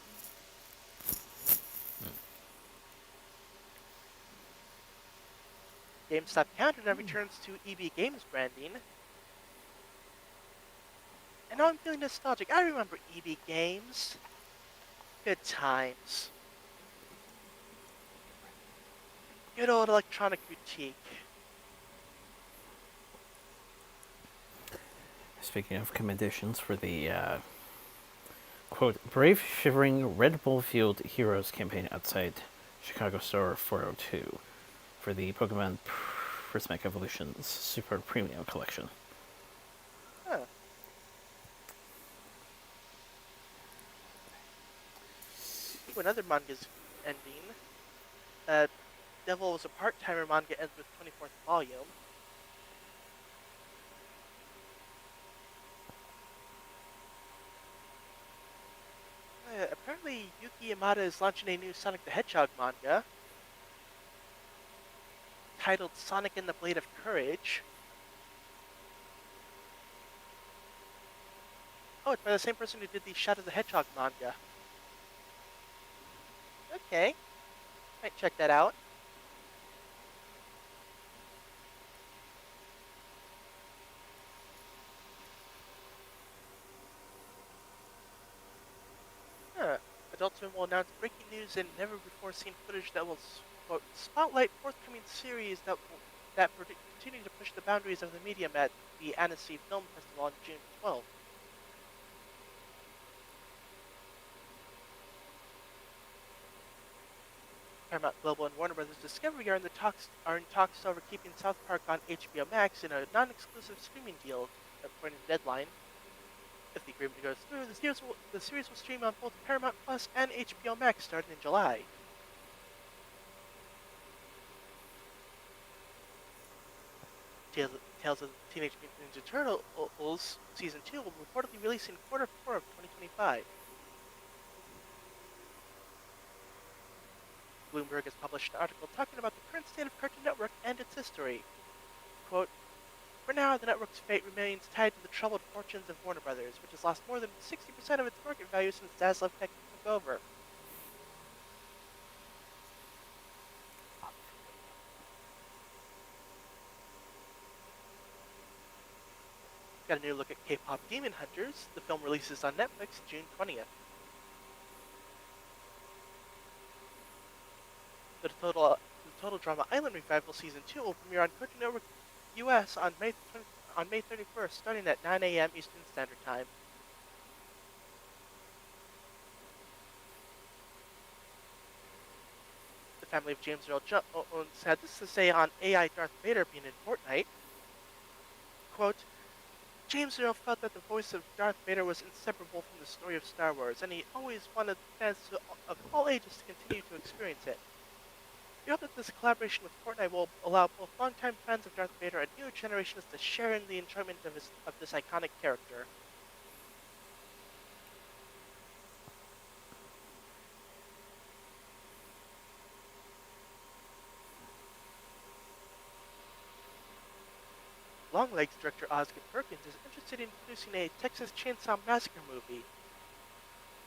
GameStop Countdown returns to EB Games branding. And now I'm feeling nostalgic. I remember EB Games. Good times. Good old electronic boutique. Speaking of commendations for the, quote, Brave Shivering Red Bull Fueled Heroes campaign outside Chicago Store 402 for the Pokemon Prismatic Evolutions Super Premium Collection. Huh. Ooh, another manga's ending. Devil Was a Part-Timer manga ends with 24th volume. Apparently, Yuki Yamada is launching a new Sonic the Hedgehog manga titled Sonic and the Blade of Courage. Oh, it's by the same person who did the Shadow the Hedgehog manga. Okay, might check that out. Huh. Adult Swim will announce breaking news and never-before-seen footage that will quote, spotlight forthcoming series that continue to push the boundaries of the medium at the Annecy Film Festival on June 12th. Paramount Global and Warner Brothers Discovery are in talks over keeping South Park on HBO Max in a non-exclusive streaming deal, according to Deadline. If the agreement goes through, the series will stream on both Paramount Plus and HBO Max starting in July. Tales of the Teenage Mutant Ninja Turtles Season 2 will reportedly release in quarter 4 of 2025. Bloomberg has published an article talking about the current state of Cartoon Network and its history. Quote, for now, the network's fate remains tied to the troubled fortunes of Warner Brothers, which has lost more than 60% of its market value since Zaslav took over. Got a new look at K-pop Demon Hunters. The film releases on Netflix June 20th. The Total Drama Island Revival Season 2 will premiere on Cartoon Network US on May 31st, starting at 9 a.m. Eastern Standard Time. The family of James Earl Jones had this to say on AI Darth Vader being in Fortnite. Quote, James Earl felt that the voice of Darth Vader was inseparable from the story of Star Wars, and he always wanted fans of all ages to continue to experience it. We hope that this collaboration with Fortnite will allow both longtime fans of Darth Vader and new generations to share in the enjoyment of this iconic character. Longlegs director Osgood Perkins is interested in producing a Texas Chainsaw Massacre movie.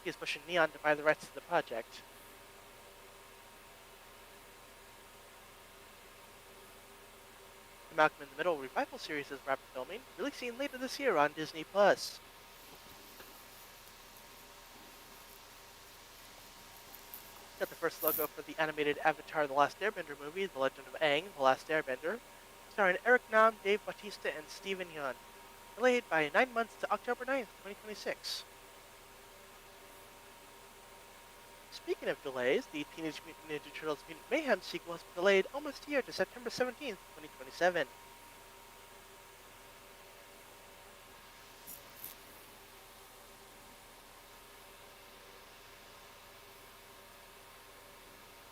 He is pushing Neon to buy the rights to the project. The Malcolm in the Middle revival series is wrapped filming, releasing later this year on Disney+. Got the first logo for the animated Avatar The Last Airbender movie, The Legend of Aang, The Last Airbender, starring Eric Nam, Dave Bautista, and Steven Yeun. Delayed by 9 months to October 9th, 2026. Speaking of delays, the Teenage Mutant Ninja Turtles Mutant Mayhem sequel has been delayed almost a year to September 17th, 2027.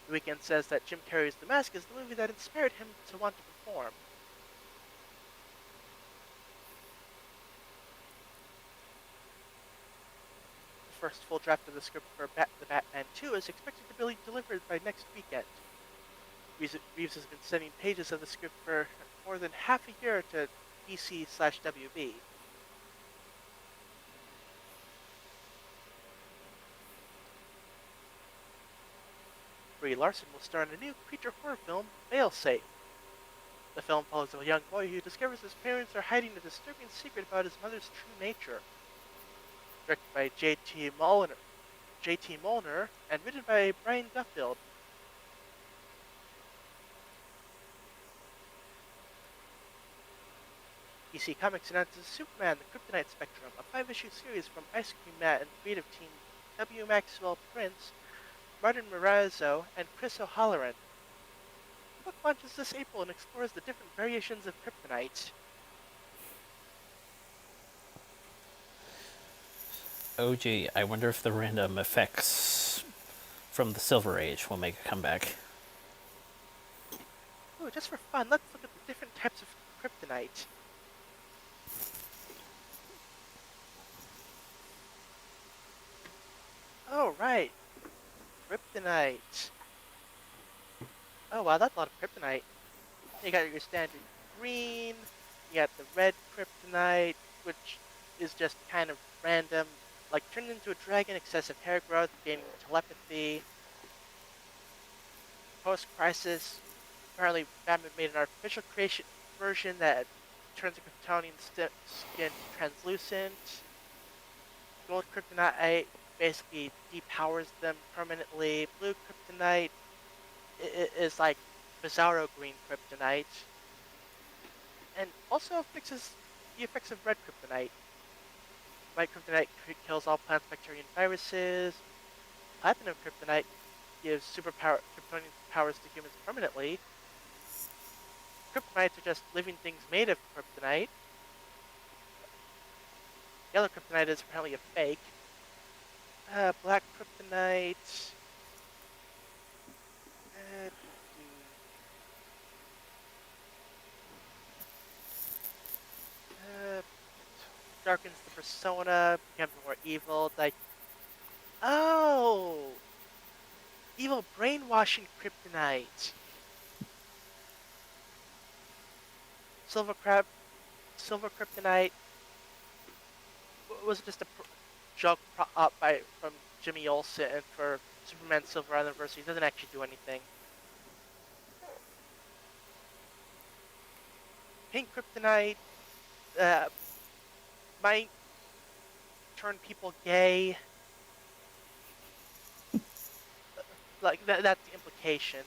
The Weeknd says that Jim Carrey's The Mask is the movie that inspired him to want to perform. The first full draft of the script for The Batman 2 is expected to be delivered by next weekend. Reeves has been sending pages of the script for more than half a year to DC/WB. Brie Larson will star in a new creature horror film, Failsafe. The film follows a young boy who discovers his parents are hiding a disturbing secret about his mother's true nature. Directed by J.T. Molnar, and written by Brian Duffield. DC Comics announces Superman the Kryptonite Spectrum, a 5-issue series from Ice Cream Matt and creative team W. Maxwell Prince, Martin Morazzo, and Chris O'Halloran. The book launches this April and explores the different variations of kryptonite. Oh gee, I wonder if the random effects from the Silver Age will make a comeback. Ooh, just for fun, let's look at the different types of kryptonite. Oh, right. Kryptonite. Oh, wow, that's a lot of kryptonite. You got your standard green, you got the red kryptonite, which is just kind of random, like turned into a dragon, excessive hair growth, gaining telepathy. post-crisis, apparently Batman made an artificial creation version that turns a Kryptonian skin translucent. Gold kryptonite basically depowers them permanently. Blue kryptonite is like bizarro green kryptonite, and also fixes the effects of red kryptonite. White kryptonite kills all plants, bacteria, and viruses. Platinum kryptonite gives superpower Kryptonian powers to humans permanently. Kryptonites are just living things made of kryptonite. Yellow kryptonite is apparently a fake. Black kryptonite. Uh, uh, darkens the persona, becomes more evil. Like, oh, evil brainwashing kryptonite. Silver crab, silver kryptonite was just a joke up by from Jimmy Olsen for Superman Silver Anniversary. It doesn't actually do anything. Pink kryptonite uh, might turn people gay. Like that's the implication.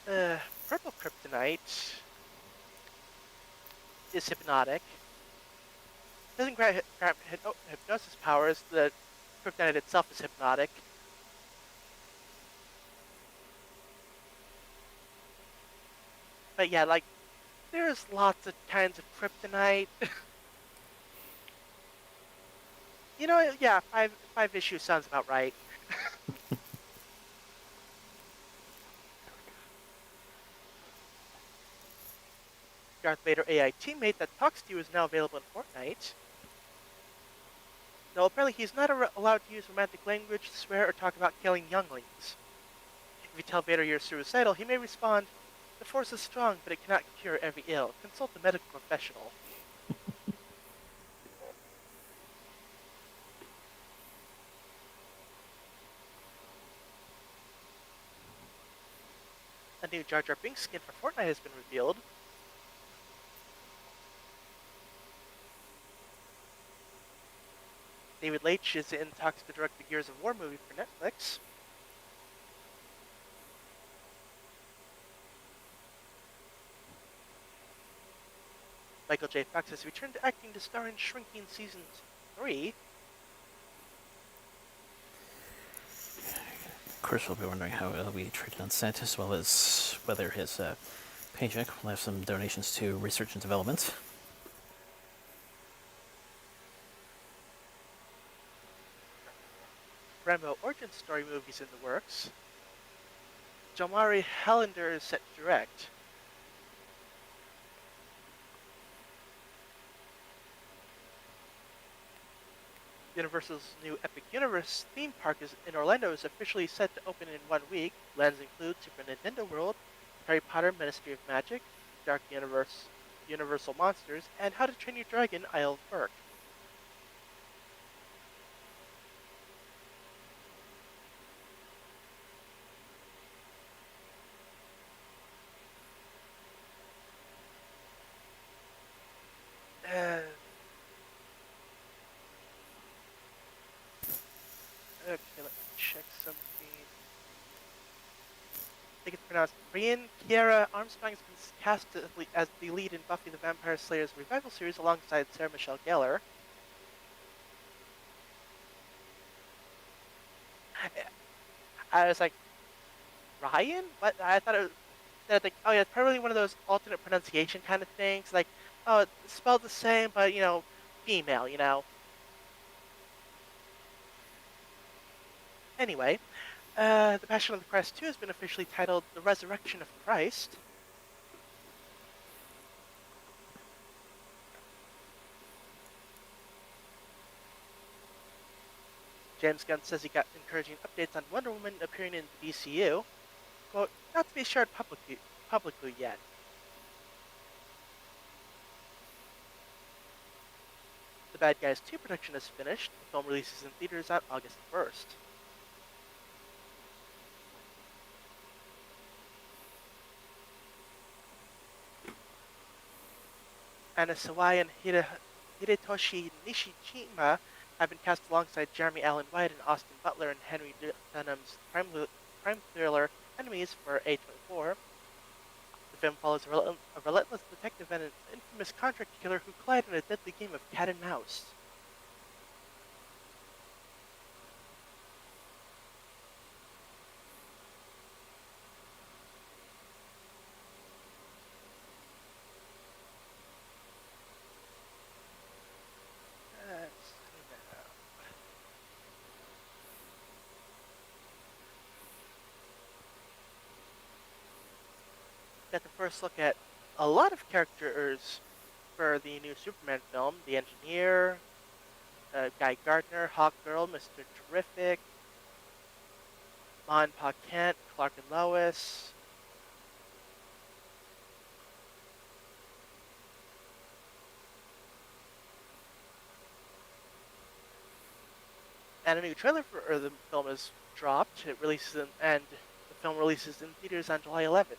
Purple kryptonite is hypnotic. Doesn't grant hypnosis powers. The kryptonite itself is hypnotic. But yeah, like there's lots of kinds of kryptonite. Yeah, five issues sounds about right. Darth Vader AI teammate that talks to you is now available in Fortnite. Though apparently he's not allowed to use romantic language, swear, or talk about killing younglings. If you tell Vader you're suicidal, he may respond, "The Force is strong, but it cannot cure every ill. Consult a medical professional." A new Jar Jar Binks skin for Fortnite has been revealed. David Leitch is in talks to direct the Gears of War movie for Netflix. Michael J. Fox has returned to acting to star in Shrinking Season 3. Of course, we'll be wondering how it'll be treated on set, as well as whether his paycheck will have some donations to research and development. Rambo origin story movies in the works. Jalmari Helander is set to direct. Universal's new Epic Universe theme park in Orlando is officially set to open in 1 week. Lands include Super Nintendo World, Harry Potter Ministry of Magic, Dark Universe, Universal Monsters, and How to Train Your Dragon Isle of Berk. Uh, okay, let me check something. I think it's pronounced Brienne Kiera Armstrong has been cast as the lead in Buffy the Vampire Slayer's revival series alongside Sarah Michelle Gellar. I was like, Ryan? What? I thought it was like, oh yeah, it's probably one of those alternate pronunciation kind of things. Like, oh, it's spelled the same, but female. Anyway, The Passion of the Christ 2 has been officially titled The Resurrection of Christ. James Gunn says he got encouraging updates on Wonder Woman appearing in the DCU. Quote, not to be shared publicly yet. The Bad Guys 2 production is finished. The film releases in theaters on August 1st. Anna Sawai and Hidetoshi Nishijima have been cast alongside Jeremy Allen White and Austin Butler in Henry Dunham's crime thriller Enemies for A24. The film follows a relentless detective and an infamous contract killer who collide in a deadly game of cat and mouse. Let's see now. Got the first look at a lot of characters for the new Superman film. The Engineer, Guy Gardner, Hawkgirl, Mr. Terrific, Ma and Pa Kent, Clark and Lois. And a new trailer for the film is dropped. And the film releases in theaters on July 11th.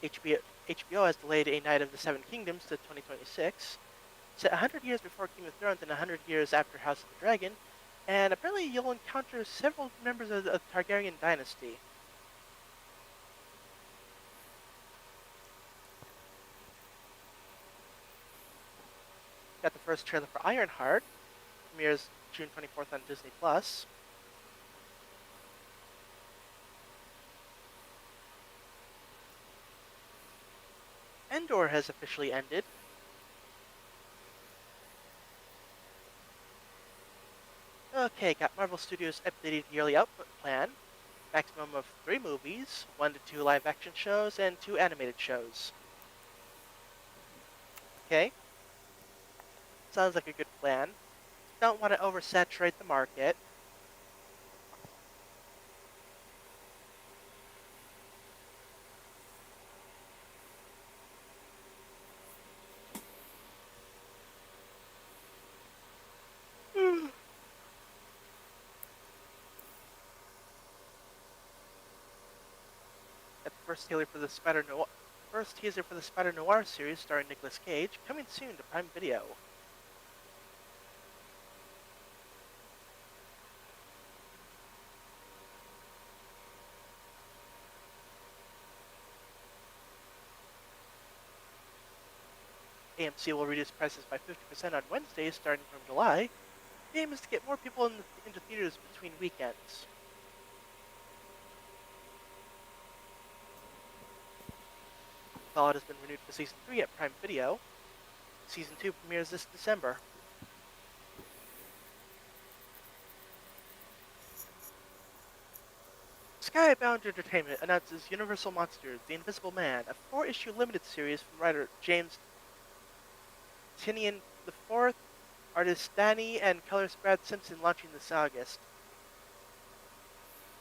HBO has delayed A Night of the Seven Kingdoms to 2026, set 100 years before Game of Thrones and 100 years after House of the Dragon, and apparently you'll encounter several members of the Targaryen dynasty. Got the first trailer for Ironheart, premieres June 24th on Disney+. Endor has officially ended. Okay, got Marvel Studios' updated yearly output plan. Maximum of 3 movies, 1 to 2 live-action shows, and 2 animated shows. Okay, sounds like a good plan. Don't want to oversaturate the market. At the first teaser for the Spider Noir series starring Nicolas Cage, coming soon to Prime Video. AMC will reduce prices by 50% on Wednesdays starting from July. The aim is to get more people into theaters between weekends. Solid has been renewed for Season 3 at Prime Video. Season 2 premieres this December. Skybound Entertainment announces Universal Monsters: The Invisible Man, a 4-issue limited series from writer James Tynion IV, artist Danny, and colorist Brad Simpson, launching this August.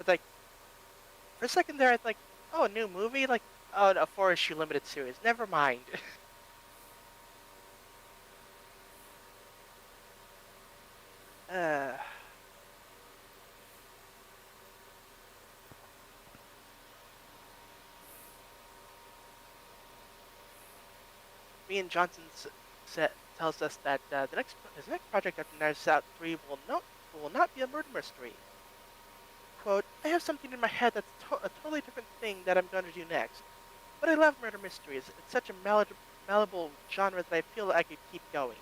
But for a second there, I thought, oh, a new movie? Oh, a 4-issue limited series. Never mind. uh, Ian Johnson tells us that his next project after Knives Out 3 will not be a murder mystery. Quote, I have something in my head that's a totally different thing that I'm going to do next. But I love murder mysteries. It's such a malleable genre that I feel I could keep going.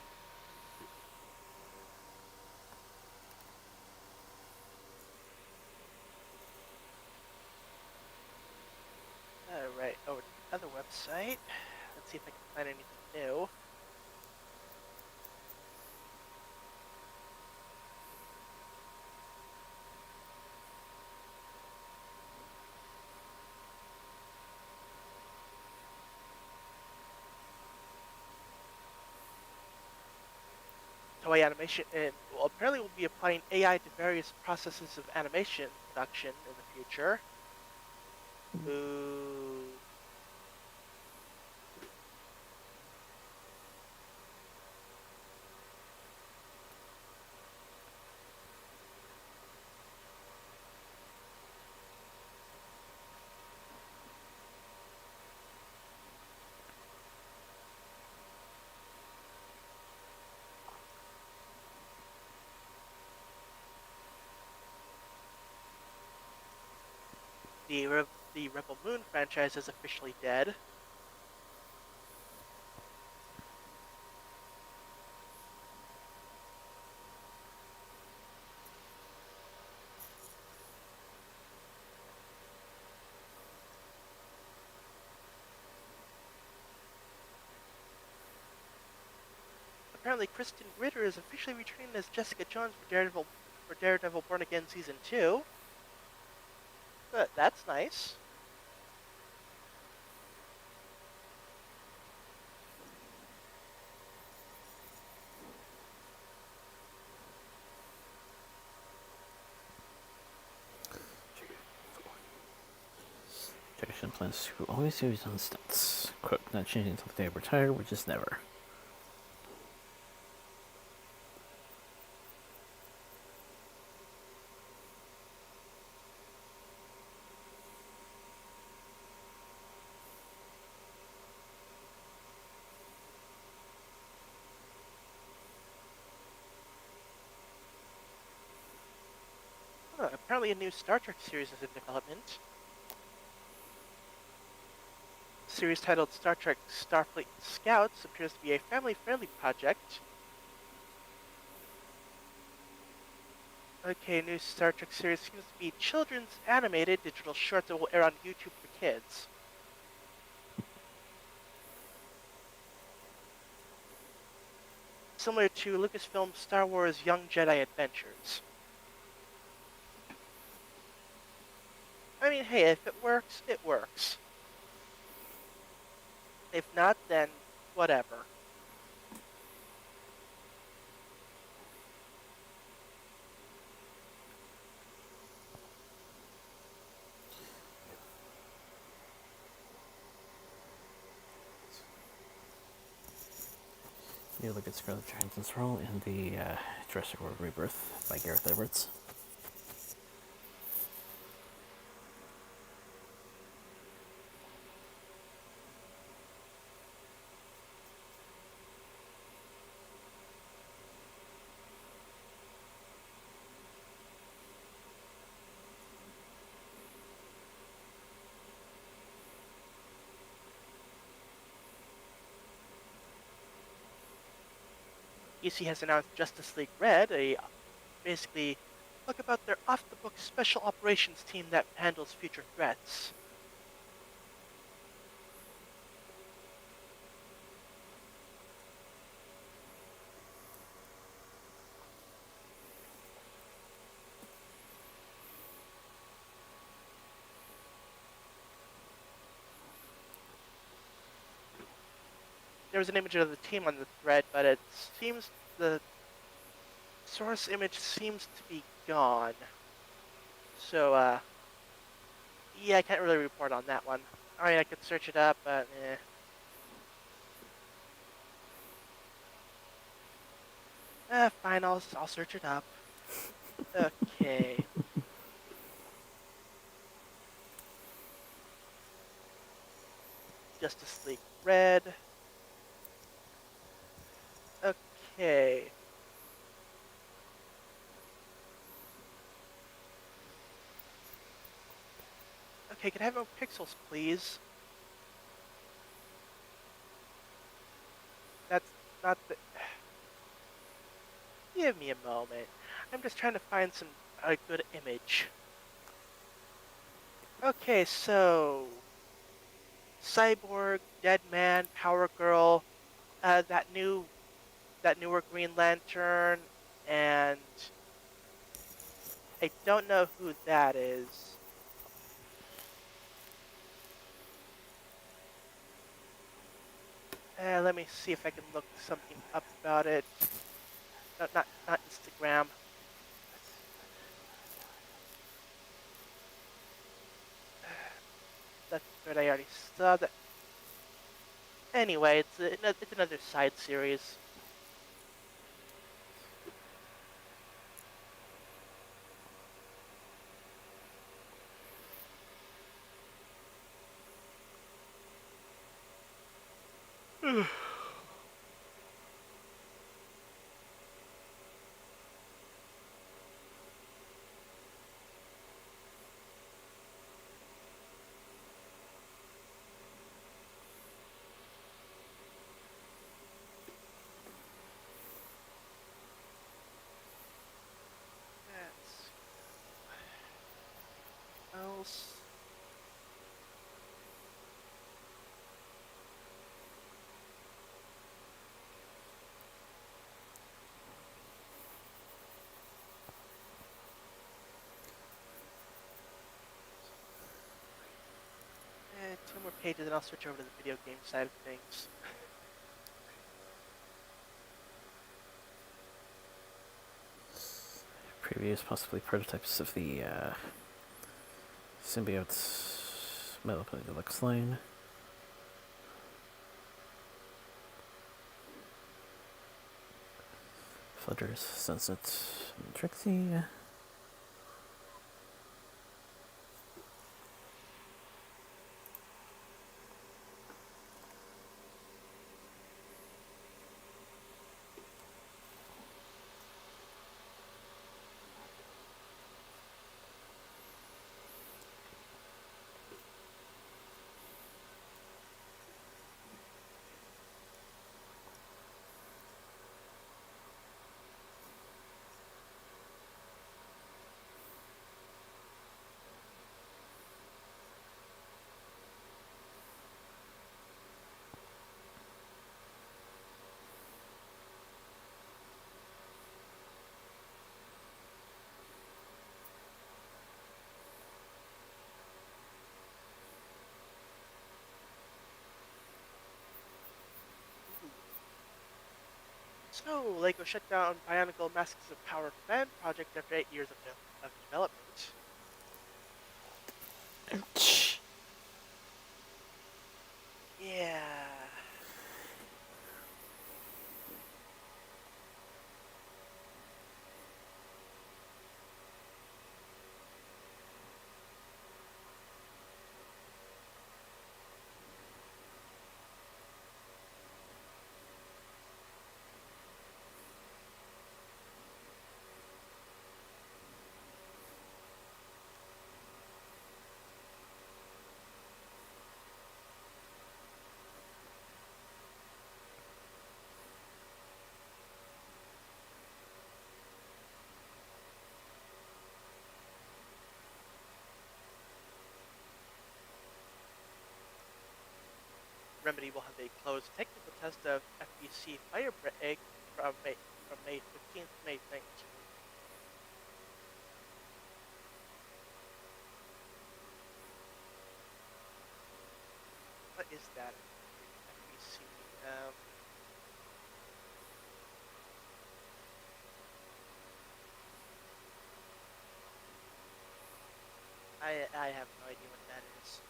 Alright, over to the other website. Let's see if I can find anything new. Toei Animation apparently will be applying AI to various processes of animation production in the future. Ooh. The Rebel Moon franchise is officially dead. Apparently, Kristen Ritter is officially returning as Jessica Jones for Daredevil Born Again Season 2. But that's nice. Jackson plans to always do his own stunts. Quote, not changing until the day I retire, which is never. Apparently, a new Star Trek series is in development. A series titled Star Trek Starfleet Scouts appears to be a family-friendly project. Okay, new Star Trek series seems to be children's animated digital short that will air on YouTube for kids. Similar to Lucasfilm's Star Wars Young Jedi Adventures. I mean, hey, if it works, it works. If not, then whatever. You look at Scarlett Johansson's role in the Jurassic World Rebirth by Gareth Edwards. DC has announced Justice League Red, a basically look about their off-the-book special operations team that handles future threats. There was an image of the team on the thread, but it seems the source image seems to be gone. So, yeah, I can't really report on that one. I could search it up, but fine, I'll search it up. Okay. Justice League Red. Okay. Okay, can I have more pixels, please? That's not the... Give me a moment. I'm just trying to find a good image. Okay, so... Cyborg, Deadman, Power Girl, that newer Green Lantern, and I don't know who that is. Let me see if I can look something up about it. No, not Instagram. That's what I already saw. That anyway, it's another side series. pages, and I'll switch over to the video game side of things. Previews, possibly prototypes of the Symbiote's Metal Planet Deluxe line. Flutters, Sunset, and Trixie. So, LEGO shut down Bionicle Masks of Power fan project after 8 years of development. Yeah. Remedy will have a closed technical test of FBC Firebreak from May 15th to May 19th. What is that? FBC. I have no idea what that is.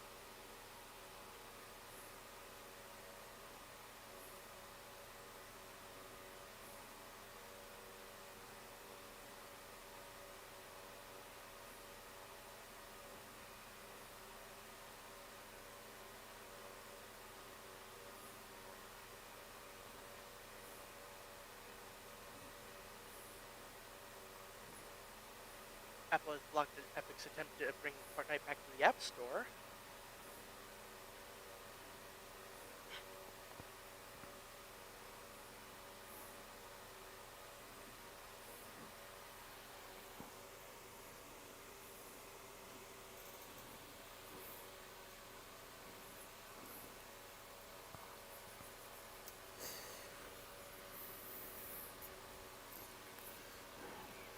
Apple has blocked Epic's attempt to bring Fortnite back to the App Store.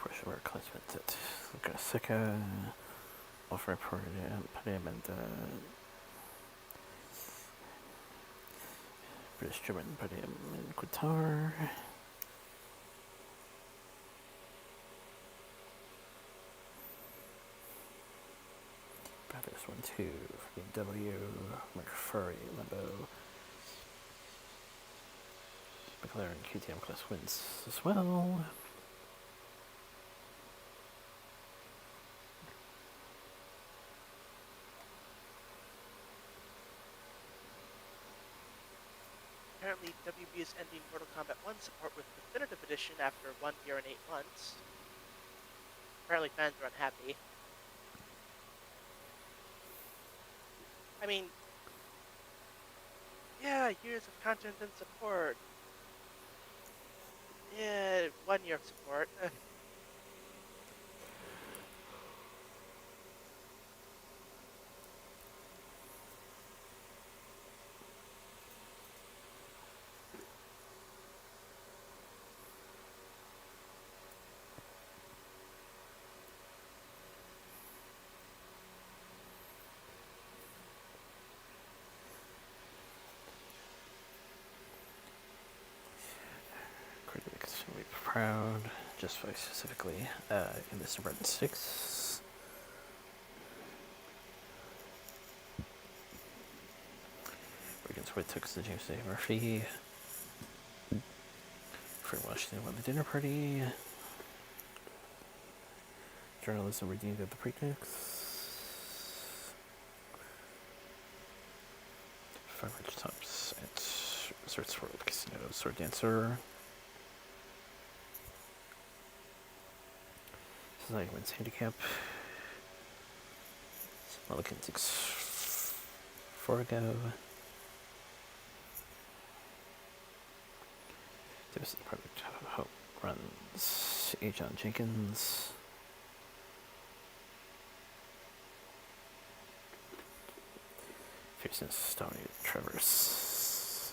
Push over placement at Lukasika. Offer Parliament. British German Parliament Qatar. Brothers 1-2 for BMW. McFurry Limbo. McLaren KTM class wins as well. Apparently, WB is ending Mortal Kombat 1 support with Definitive Edition after 1 year and 8 months. Apparently, fans are unhappy. I mean, yeah, years of content and support. Yeah, 1 year of support. crowd, just very specifically in this bread and sticks. Regan's White took the James Day Murphy. Free Washington won the dinner party. Journalism redeemed at the picnics. 5 Rich Tops at Resorts World Casino Sword Dancer. Society wins handicap. Mulligan 6 ago. There's the Project Hope runs A. John Jenkins. Fierceness dominated Traverse.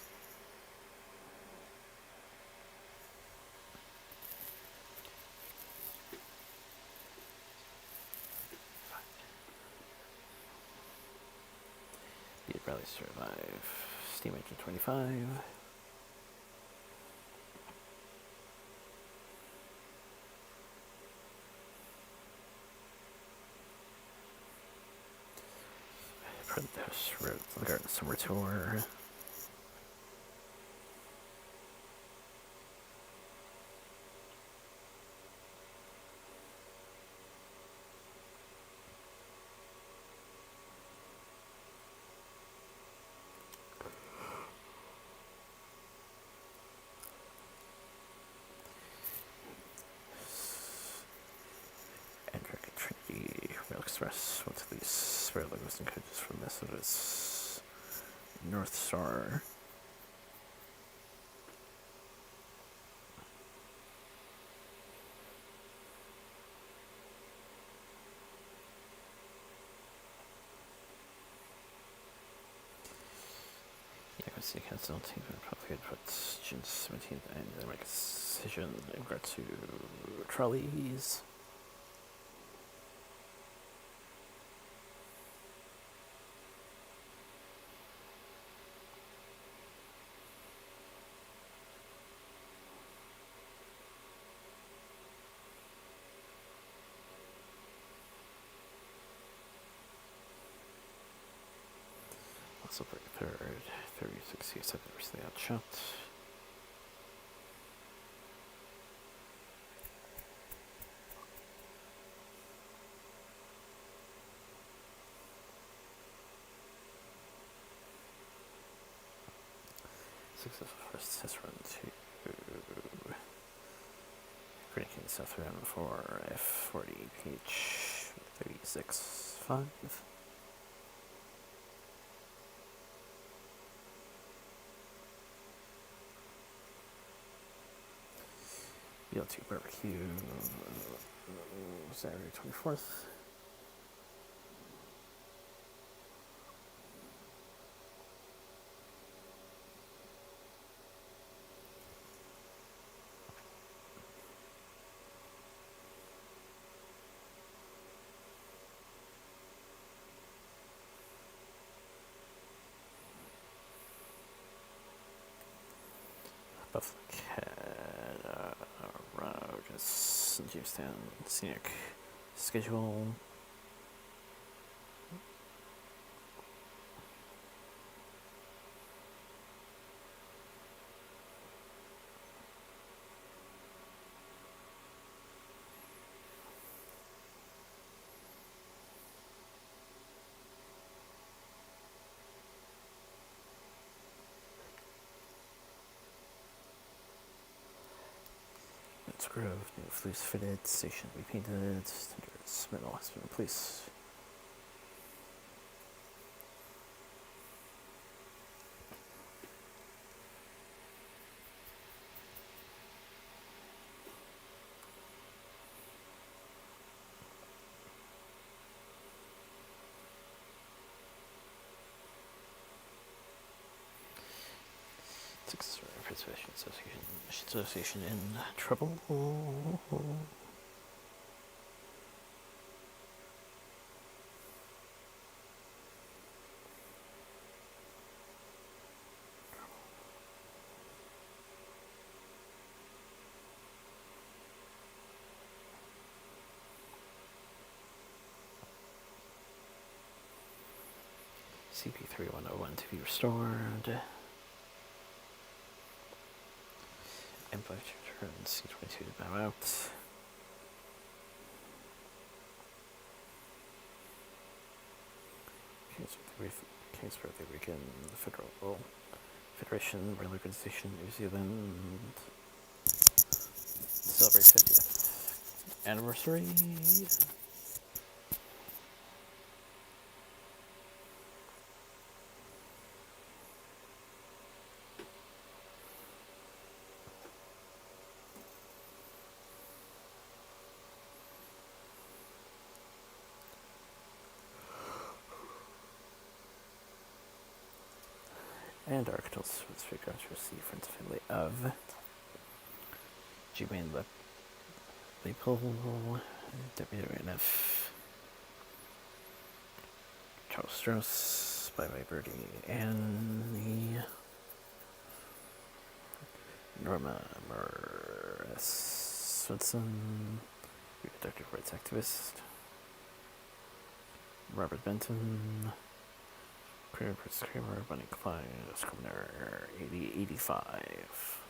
Beat Rally Survive. Steam Engine 25. This Road to the Garden Summer Tour. Andric and Trinity Rail Express. Went to these spare logos and coaches from Minnesota's North Star. City Council team probably puts June 17th and they make a decision in regard to trolleys. Also break third, 30-67 the outshot. Successful first test run to Green King South Rim for F40 PH 36.5. BL2 Barbecue, Saturday 24th. Buffalo Cat, Rogers, Jamestown, Scenic schedule. Grove, new fleece fitted, station repainted, standards, metal has been replaced. Preservation Association in trouble. CP3101 to be restored. M5 to turn, C22 to bow out. King's birthday weekend, the Federation Rail Organization New Zealand celebrates 50th anniversary. And Arctos was figured out to receive friends and family of G-Main Leopold, WNF, Charles Strauss, Bye Bye Birdie, Annie, Norma Morris Swinson, reproductive rights activist, Robert Benton, Kramer, Bunny Klein, Scrivener, 8085.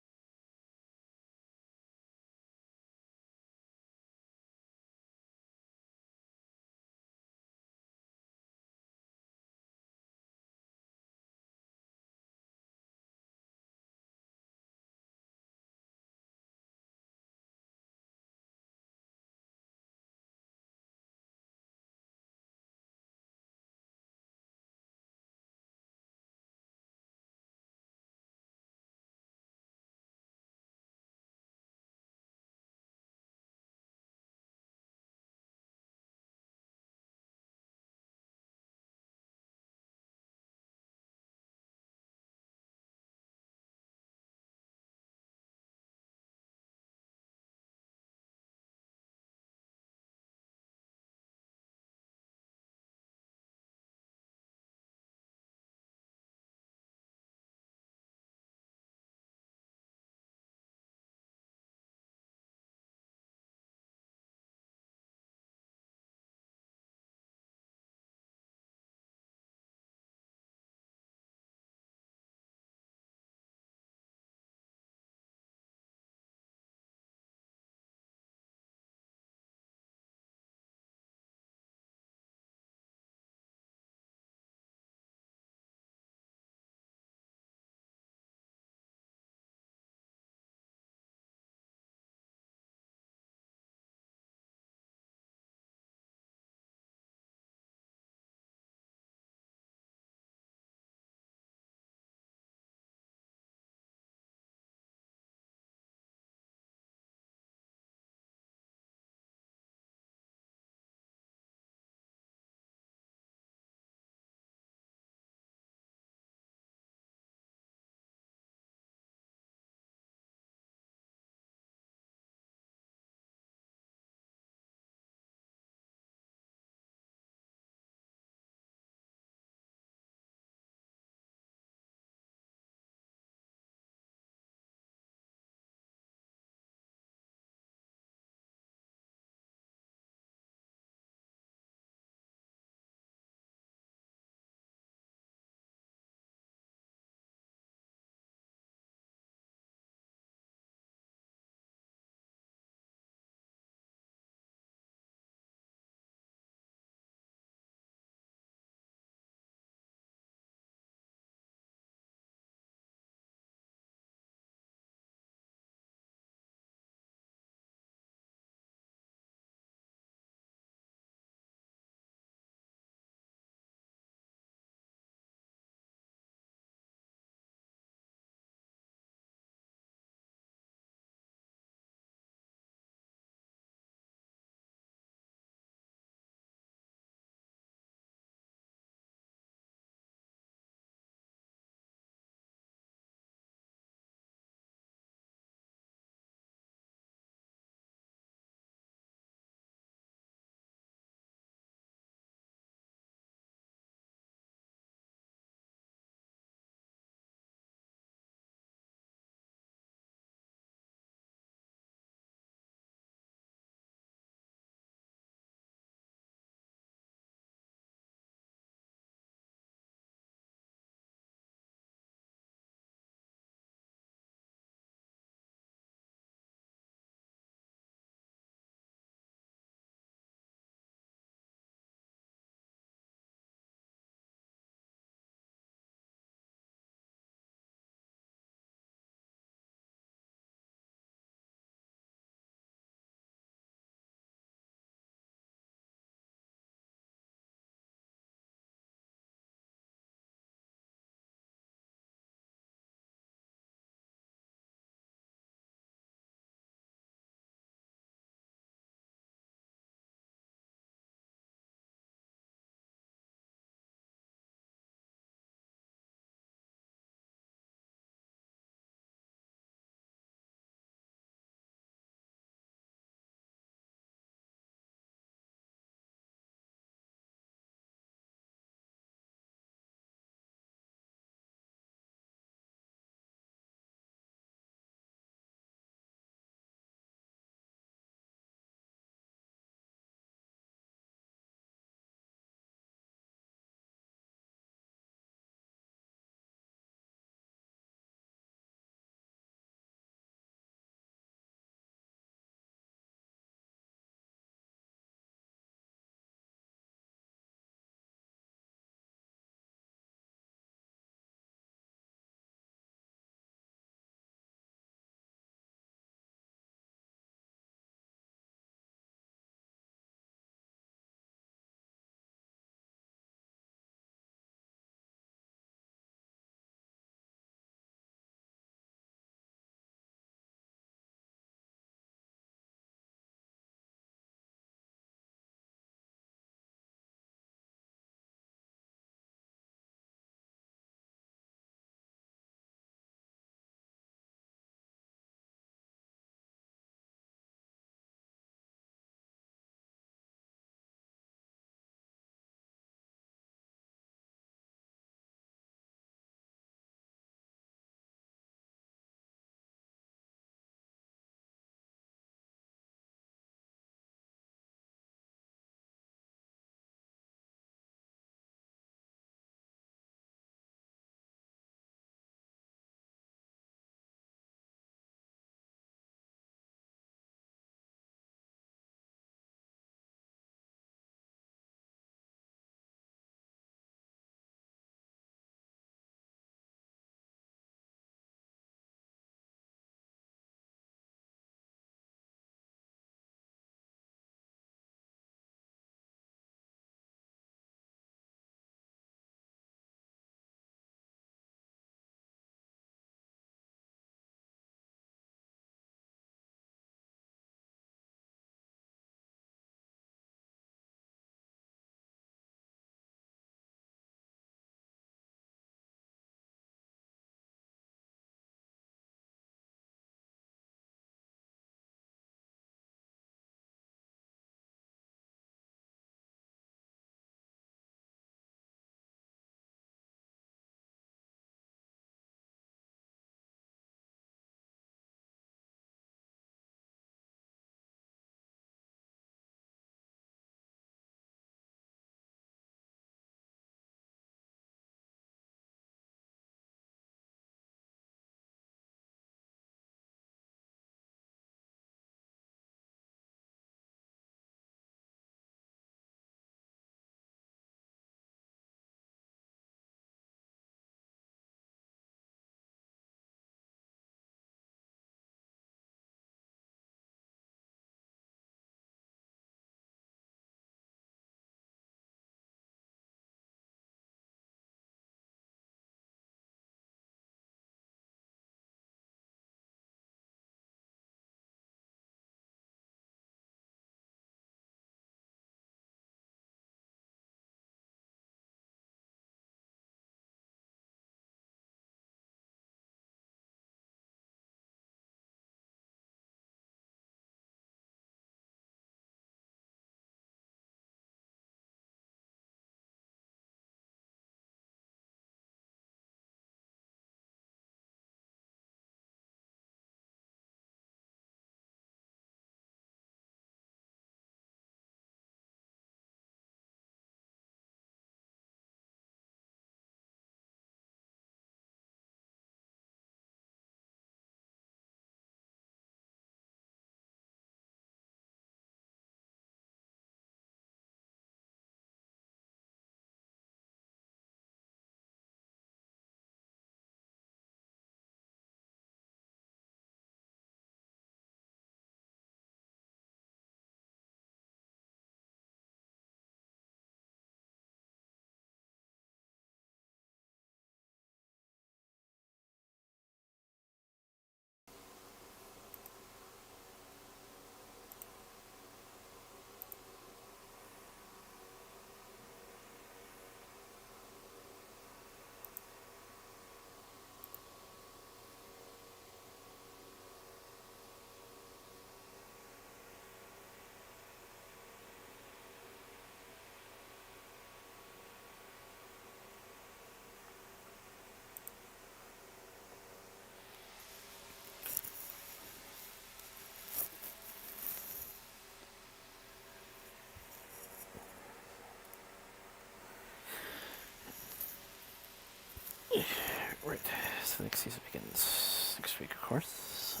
So the next season begins next week, of course.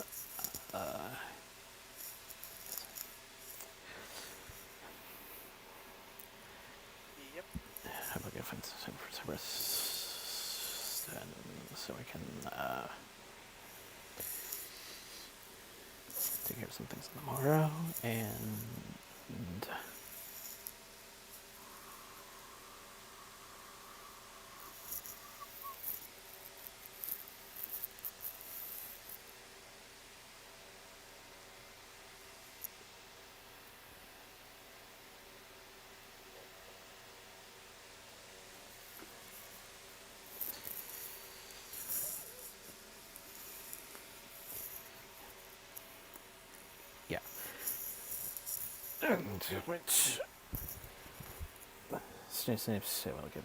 Yep. How about I find some for some rest, and so I can take care of some things tomorrow, and yeah. And which Snape say, well, get